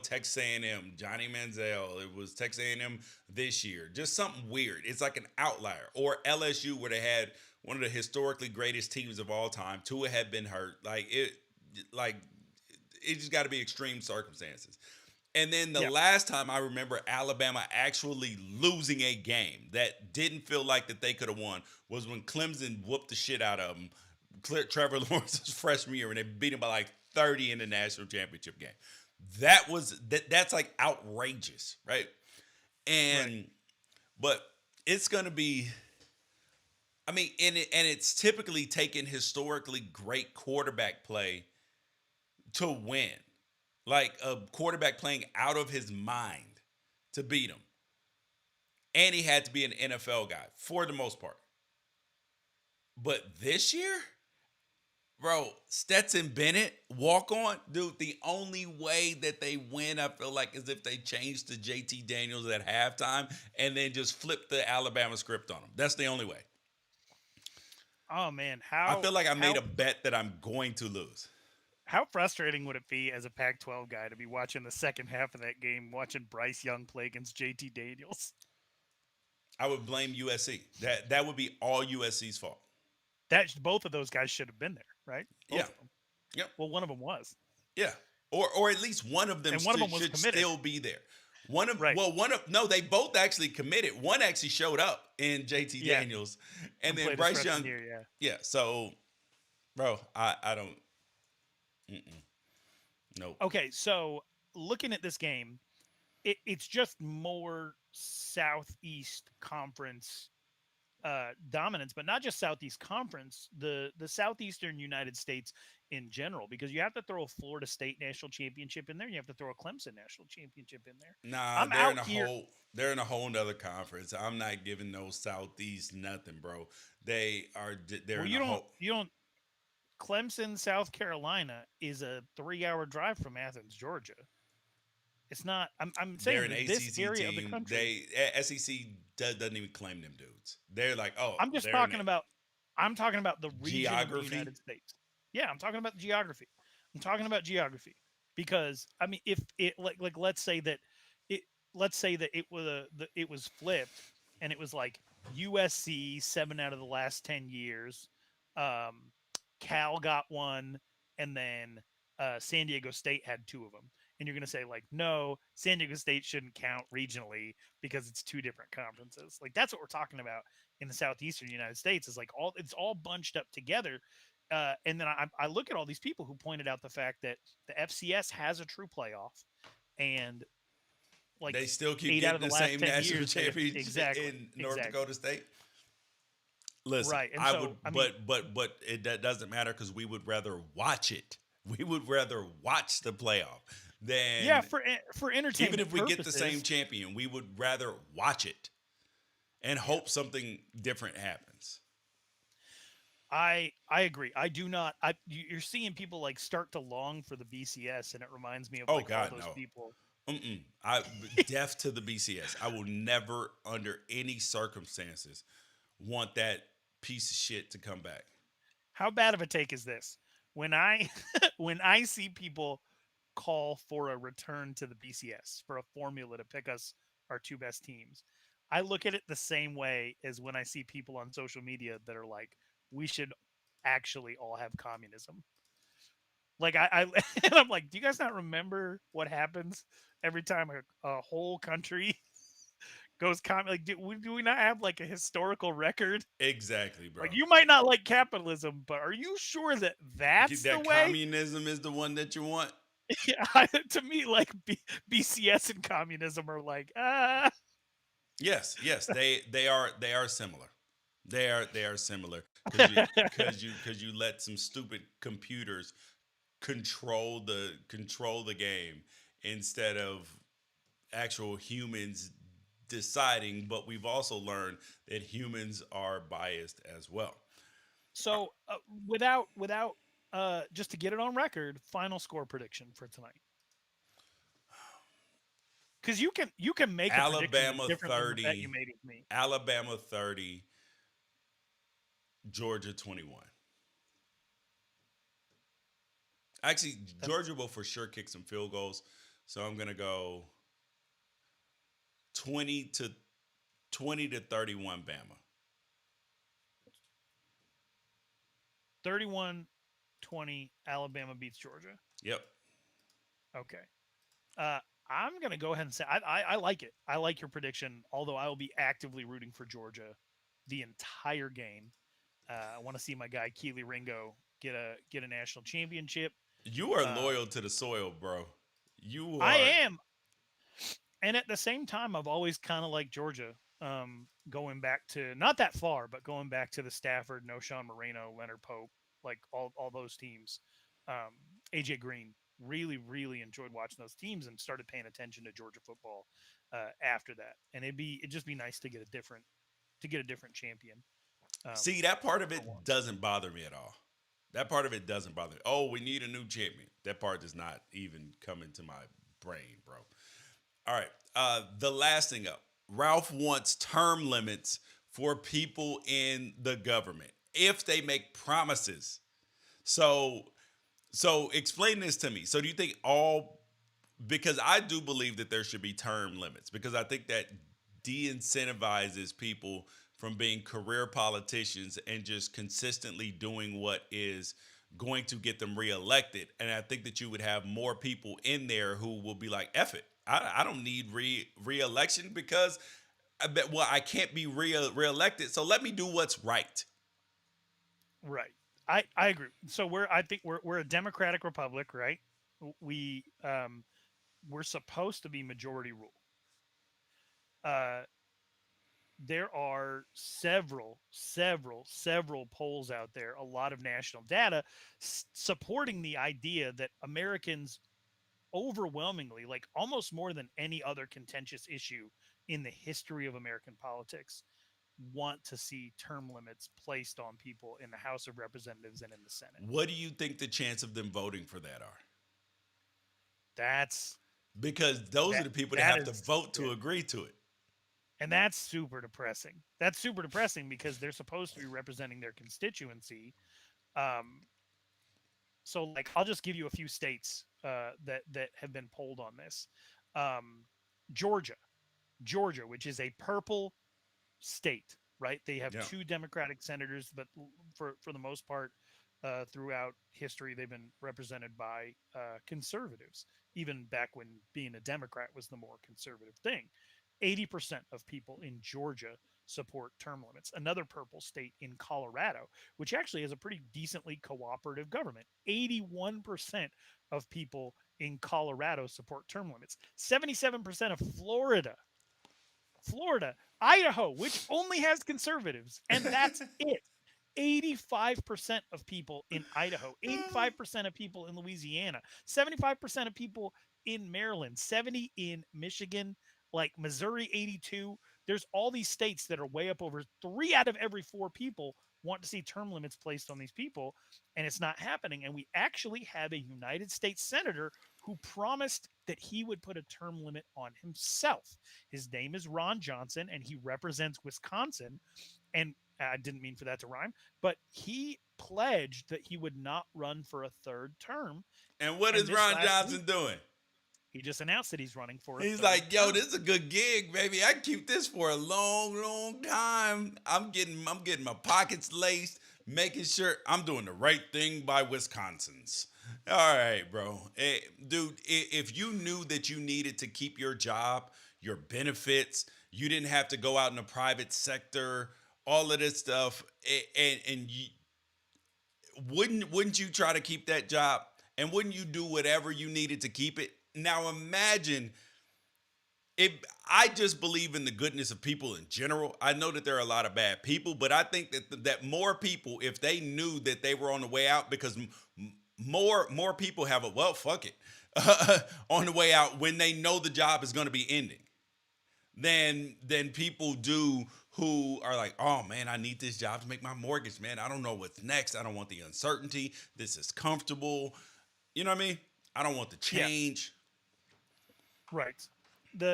Texas A&M, Johnny Manziel, it was Texas A&M this year. Just something weird. It's like an outlier. Or LSU where they had one of the historically greatest teams of all time. Tua had been hurt. It just got to be extreme circumstances. And then the last time I remember Alabama actually losing a game that didn't feel like that they could have won was when Clemson whooped the shit out of them. Trevor Lawrence's freshman year, and they beat him by like 30 in the national championship game. That's like outrageous, right? But it's gonna be. I mean, and it's typically taken historically great quarterback play to win. Like a quarterback playing out of his mind to beat him. And he had to be an NFL guy for the most part. But this year, Bro, Stetson Bennett, walk on. Dude, the only way that they win, I feel like, is if they change to JT Daniels at halftime and then just flip the Alabama script on them. That's the only way. Oh man, I feel like I made how a bet that I'm going to lose. how frustrating would it be as a Pac-12 guy to be watching the second half of that game, watching Bryce Young play against JT Daniels? I would blame USC. That would be all USC's fault. That both of those guys should have been there, right? Yeah. Both of them. Yep. Well, one of them was, Yeah. Or at least one of them and one of them was should committed. still be there. One of Right. well, one of no, they both actually committed. One actually showed up in JT Yeah. Daniels, and then Played his Bryce freshman Young. year, yeah. Yeah. So, bro, I don't. Mm-mm, nope. Okay, so looking at this game, it's just more Southeast Conference dominance, but not just Southeast Conference, the Southeastern United States in general, because you have to throw a Florida State national championship in there, you have to throw a Clemson national championship in there. Nah, I'm out here. they're in a whole nother conference. I'm not giving no Southeast nothing, bro. They're Well, in a whole. you don't. Clemson, South Carolina is a 3-hour drive from Athens, Georgia. It's not. I'm They're saying an that this ACC area of the team. country. SEC doesn't even claim them dudes. They're like, oh, I'm just they're in talking about. I'm talking about the region of the geography. United States. Yeah, I'm talking about the geography. I'm talking about geography because I mean, if it like let's say that it let's say that it was flipped and it was like USC 7 out of the last 10 years, um, Cal got one, and then San Diego State had two of them. And you're going to say like, no, San Diego State shouldn't count regionally because it's two different conferences. Like that's what we're talking about in the southeastern United States is like it's all bunched up together. And then I look at all these people who pointed out the fact that the FCS has a true playoff, and like They still keep 8 out getting of the the last same 10 national years, championship in North Dakota State. Listen, Right. And I so would, I mean, but that doesn't matter because we would rather watch it. We would rather watch the playoff yeah, than for even entertainment if we get the same purposes, champion. We would rather watch it and hope something different happens. I agree. I do not. You're seeing people like start to long for the BCS, and it reminds me of Oh like all God, those no. people. I deaf to the BCS. I will never, under any circumstances, want that piece of shit to come back. How bad of a take is this? When I when I see people call for a return to the BCS for a formula to pick us our two best teams, I look at it the same way as when I see people on social media that are like, we should actually all have communism. Like and I'm like, do you guys not remember what happens every time a whole country goes like do we not have like a historical record? Exactly, bro. Like you might not like capitalism, but are you sure that that's the That way? communism is the one that you want. Yeah, to me, like BCS and communism are like, Yes, they are similar. They are similar because you let some stupid computers control the game instead of actual humans deciding. But we've also learned that humans are biased as well. So without just to get it on record, final score prediction for tonight. Because you can make a prediction that's Alabama different than the bet you 30, made with me. Alabama 30, Georgia 21. Actually, That's Georgia will for sure kick some field goals, so I'm gonna go 20 to 31 Bama. 31-20 Alabama beats Georgia. Yep. Okay. Uh, I'm gonna go ahead and say I like it. I like your prediction. Although I will be actively rooting for Georgia the entire game. I want to see my guy Keely Ringo get a national championship. You are Uh, loyal to the soil, bro. You I are. am, and at the same time, I've always kind of liked Georgia. Going back to not that far, but going back to the Stafford, No Sean Moreno, Leonard Pope, like all those teams. Um, AJ Green, really enjoyed watching those teams and started paying attention to Georgia football after that. And it'd just be nice to get a different champion See, that part of for it once. doesn't bother me at all. That part of it doesn't bother me. Oh, we need a new champion. That part does not even come into my brain, bro. All right. The last thing up. Ralph wants term limits for people in the government if they make promises. So explain this to me. So do you think all, because I do believe that there should be term limits, because I think that de-incentivizes people from being career politicians and just consistently doing what is going to get them reelected. And I think that you would have more people in there who will be like, F it. I don't need re-election because I bet, well, I can't be reelected. So let me do what's right. Right. I agree. So I think we're a democratic republic, right? We we're supposed to be majority rule. Uh, there are several polls out there, a lot of national data supporting the idea that Americans overwhelmingly, like almost more than any other contentious issue in the history of American politics, want to see term limits placed on people in the House of Representatives and in the Senate. What do you think the chance of them voting for that are? That's Because those are that the people that that have to is vote yeah. to agree to it. And that's super depressing. That's super depressing because they're supposed to be representing their constituency. Um, so, like, I'll just give you a few states that have been polled on this. Um, Georgia, Georgia, which is a purple state, right? They have Yeah. two Democratic senators, but for the most part, throughout history, they've been represented by conservatives. Even back when being a Democrat was the more conservative thing. 80% of people in Georgia support term limits. Another purple state in Colorado, which actually has a pretty decently cooperative government. 81% of people in Colorado support term limits. 77% of Florida, Idaho, which only has conservatives, and that's it. 85% of people in Idaho, 85% of people in Louisiana, 75% of people in Maryland, 70 in Michigan, like Missouri 82. There's all these states that are way up over 3 out of every 4 people want to see term limits placed on these people, and it's not happening. And we actually have a United States senator who promised that he would put a term limit on himself. His name is Ron Johnson, and he represents Wisconsin. And I didn't mean for that to rhyme, but he pledged that he would not run for a third term. And what And is this Ron last week, Johnson doing? he just announced that he's running for a He's third like, yo, term. this is a good gig, baby. I can keep this for a long, long time. I'm getting my pockets laced, making sure I'm doing the right thing by Wisconsins. All right, bro. Dude, if you knew that you needed to keep your job, your benefits, you didn't have to go out in the private sector, all of this stuff, and you, wouldn't you try to keep that job? And wouldn't you do whatever you needed to keep it? Now imagine it. I just believe in the goodness of people in general. I know that there are a lot of bad people, but I think that more people, if they knew that they were on the way out, because more people have a, well, fuck it, on the way out when they know the job is going to be ending, than people do who are like, oh man, I need this job to make my mortgage, man. I don't know what's next. I don't want the uncertainty. This is comfortable. You know what I mean? I don't want the Yeah, change. right.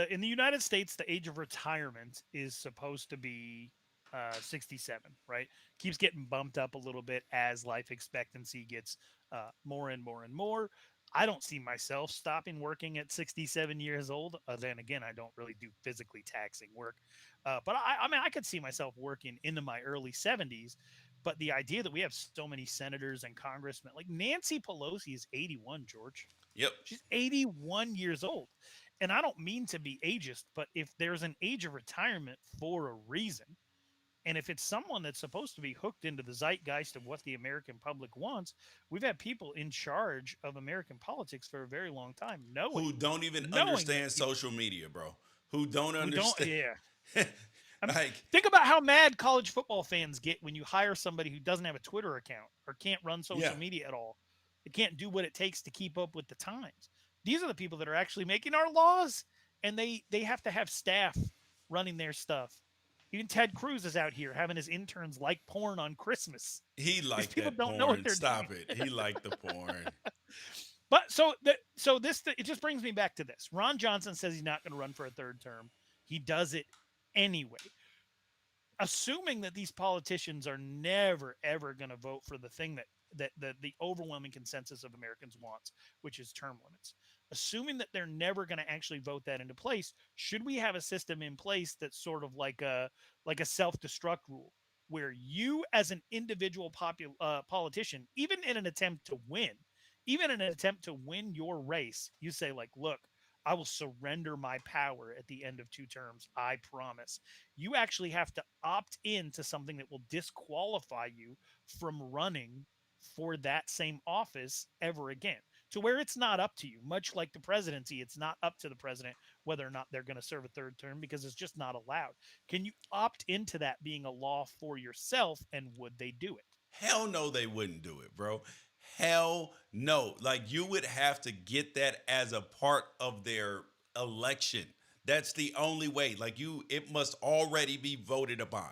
In the United States, the age of retirement is supposed to be 67, right? Keeps getting bumped up a little bit as life expectancy gets more and more and more. I don't see myself stopping working at 67 years old. Then again, I don't really do physically taxing work. But I mean, I could see myself working into my early 70s. But the idea that we have so many senators and congressmen, like Nancy Pelosi is 81, George. Yep. She's 81 years old. And I don't mean to be ageist, but if there's an age of retirement for a reason, and if it's someone that's supposed to be hooked into the zeitgeist of what the American public wants, we've had people in charge of American politics for a very long time, Who knowing don't even knowing that understand people social media, bro. Who don't who don't, understand. yeah. I mean, Like, think about how mad college football fans get when you hire somebody who doesn't have a Twitter account or can't run yeah. social media at all. They can't do what it takes to keep up with the times. These are the people that are actually making our laws, and they have to have staff running their stuff. Even Ted Cruz is out here having his interns like porn on Christmas. He These liked people that don't know what porn. they're doing. Stop it. He liked the porn. But so this it just brings me back to this. Ron Johnson says he's not going to run for a third term. He does it anyway, assuming that these politicians are never ever going to vote for the thing that the overwhelming consensus of Americans wants, which is term limits. Assuming that they're never going to actually vote that into place, should we have a system in place that's sort of like a self-destruct rule, where you as an individual politician, even in an attempt to win, even in an attempt to win your race, you say like, look, I will surrender my power at the end of 2 terms. I promise. You actually have to opt in to something that will disqualify you from running for that same office ever again, to where it's not up to you. Much like the presidency, it's not up to the president whether or not they're going to serve a third term, because it's just not allowed. Can you opt into that being a law for yourself, and would they do it? Hell no, they wouldn't do it, bro. Hell no. Like, you would have to get that as a part of their election. That's the only way. Like, it must already be voted upon.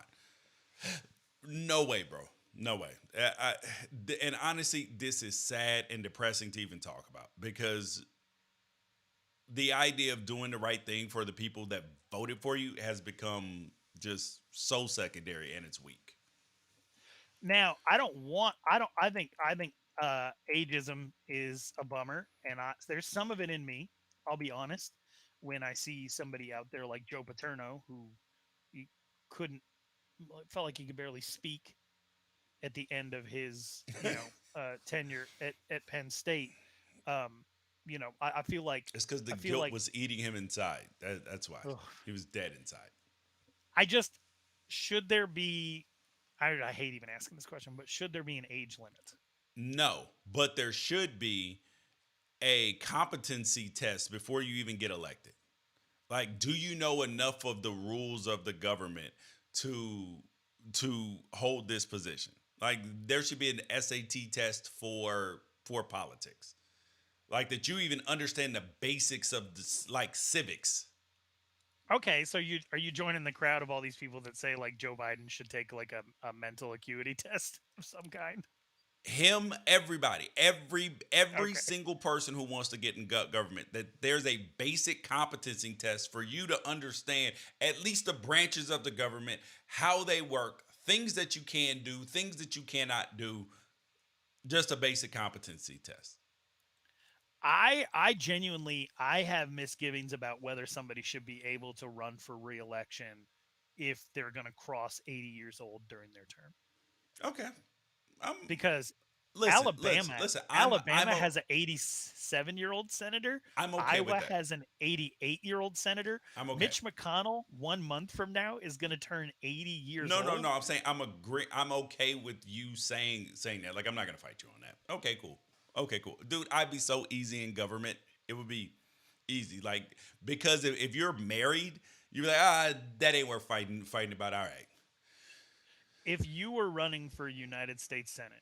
No way, bro. No way. And honestly, this is sad and depressing to even talk about, because the idea of doing the right thing for the people that voted for you has become just so secondary, and it's weak. Now, I think ageism is a bummer, and there's some of it in me. I'll be honest. When I see somebody out there like Joe Paterno, who he couldn't, felt like he could barely speak at the end of his, tenure at Penn State. Um, I feel like It's because the I feel guilt like was eating him inside. That's why ugh, he was dead inside. I just should there be. I hate even asking this question, but should there be an age limit? No, but there should be a competency test before you even get elected. Like, do you know enough of the rules of the government to hold this position? Like, there should be an SAT test for politics. Like, that you even understand the basics of this, like civics. Okay, so you joining the crowd of all these people that say like Joe Biden should take like a mental acuity test of some kind? Him, everybody, every Okay. single person who wants to get in government, that there's a basic competency test for you to understand at least the branches of the government, how they work, things that you can do, things that you cannot do. Just a basic competency test. I genuinely I have misgivings about whether somebody should be able to run for reelection if they're going to cross 80 years old during their term. Okay. I'm Because listen, listen, Alabama listen. Alabama has an 87-year-old senator. I'm okay with Iowa that. has an 88-year-old senator. I'm okay. Mitch McConnell 1 month from now is going to turn 80 years No, no, old. no. I'm saying I'm okay with you saying that. Like, I'm not gonna fight you on that. Okay, cool. Okay, cool, dude. I'd be so easy in government. It would be easy. Like, because if you're married, you're like, that ain't worth fighting about. All right. If you were running for United States Senate,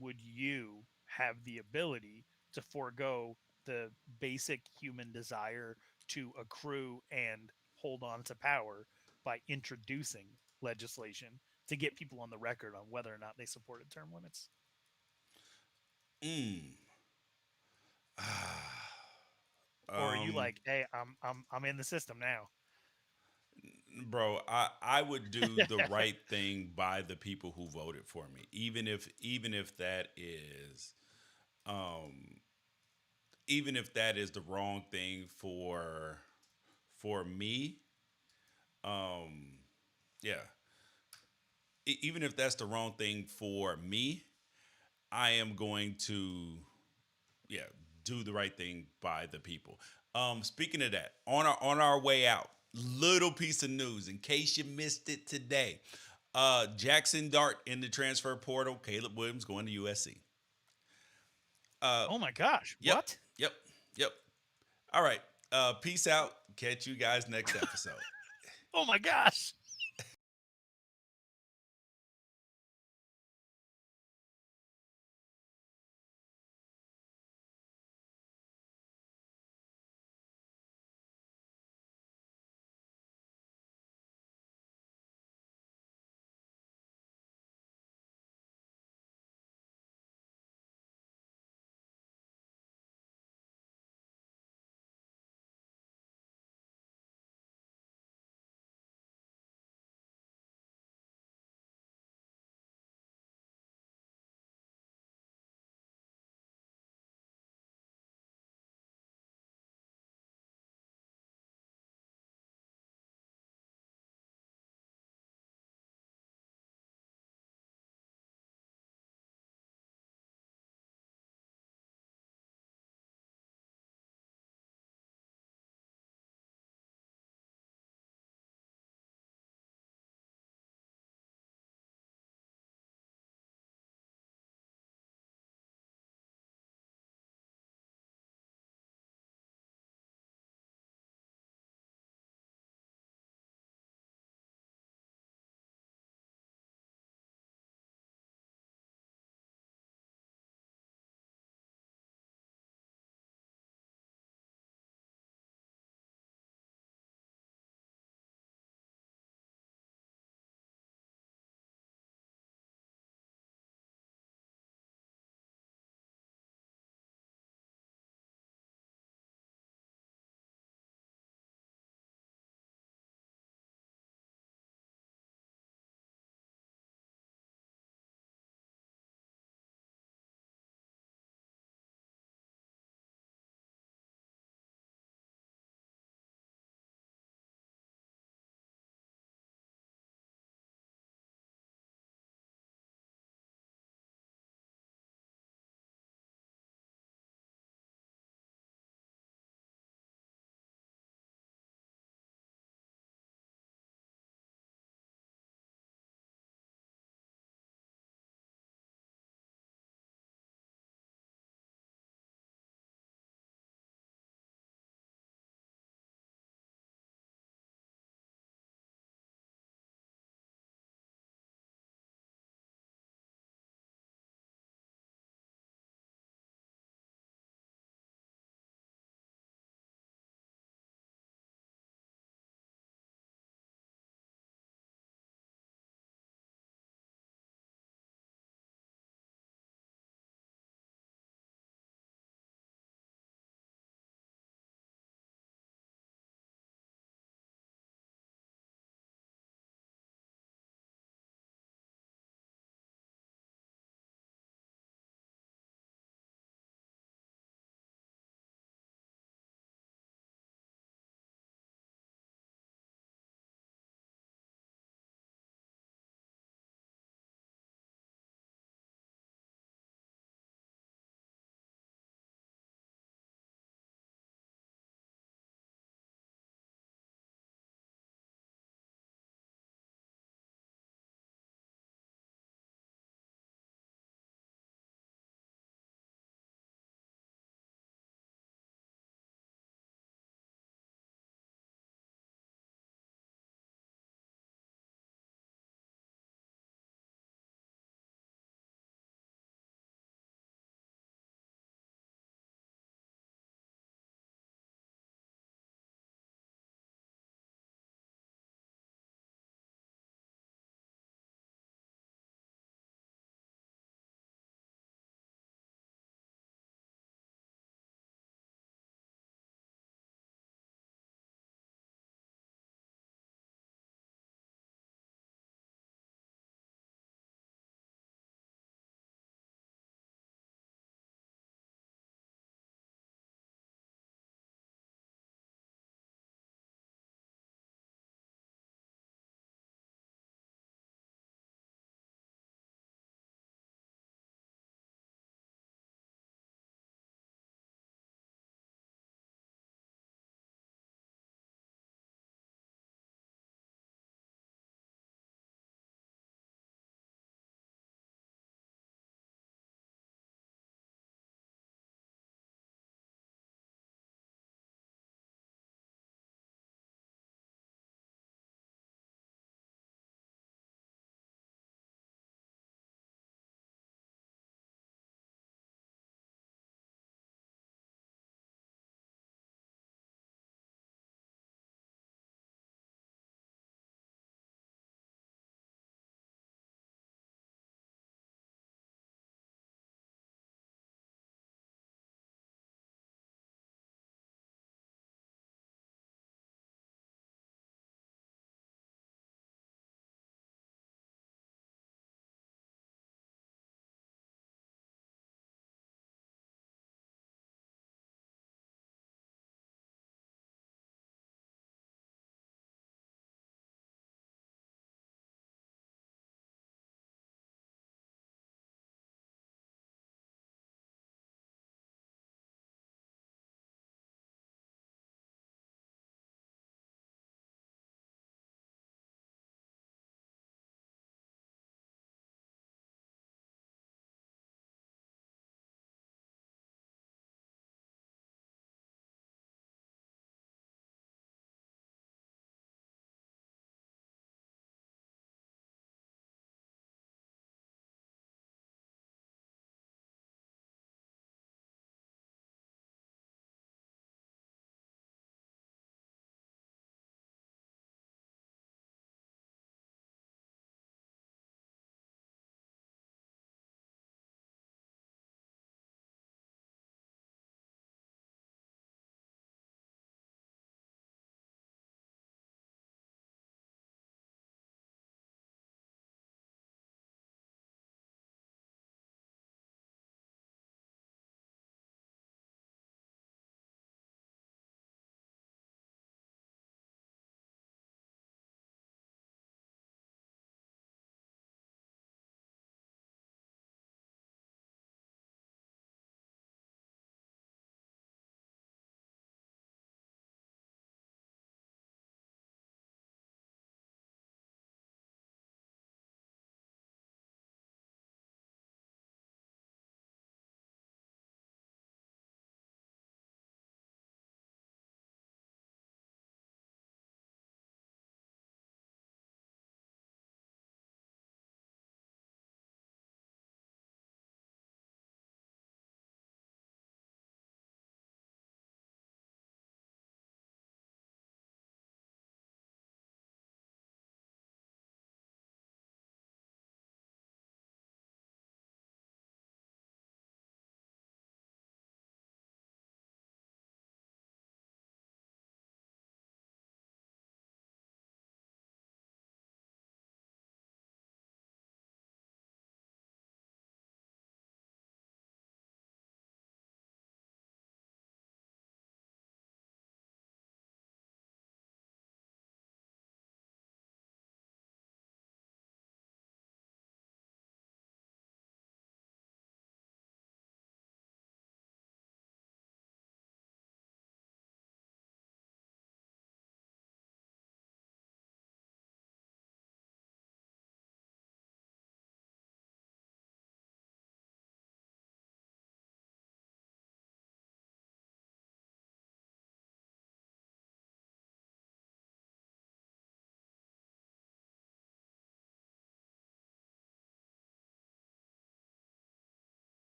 would you have the ability to forego the basic human desire to accrue and hold on to power by introducing legislation to get people on the record on whether or not they supported term limits? Mm. Or are you um, like, hey, I'm in the system now? bro, I would do the right thing by the people who voted for me, even if that is um even if that is the wrong thing for me. um yeah, even if that's the wrong thing for me, I am going to, yeah, do the right thing by the people. Speaking of that, on our way out, little piece of news in case you missed it today. Jackson Dart in the transfer portal. Caleb Williams going to USC. Uh, Oh my gosh, yep, what? yep, yep. All right. Peace out. Catch you guys next episode. Oh my gosh.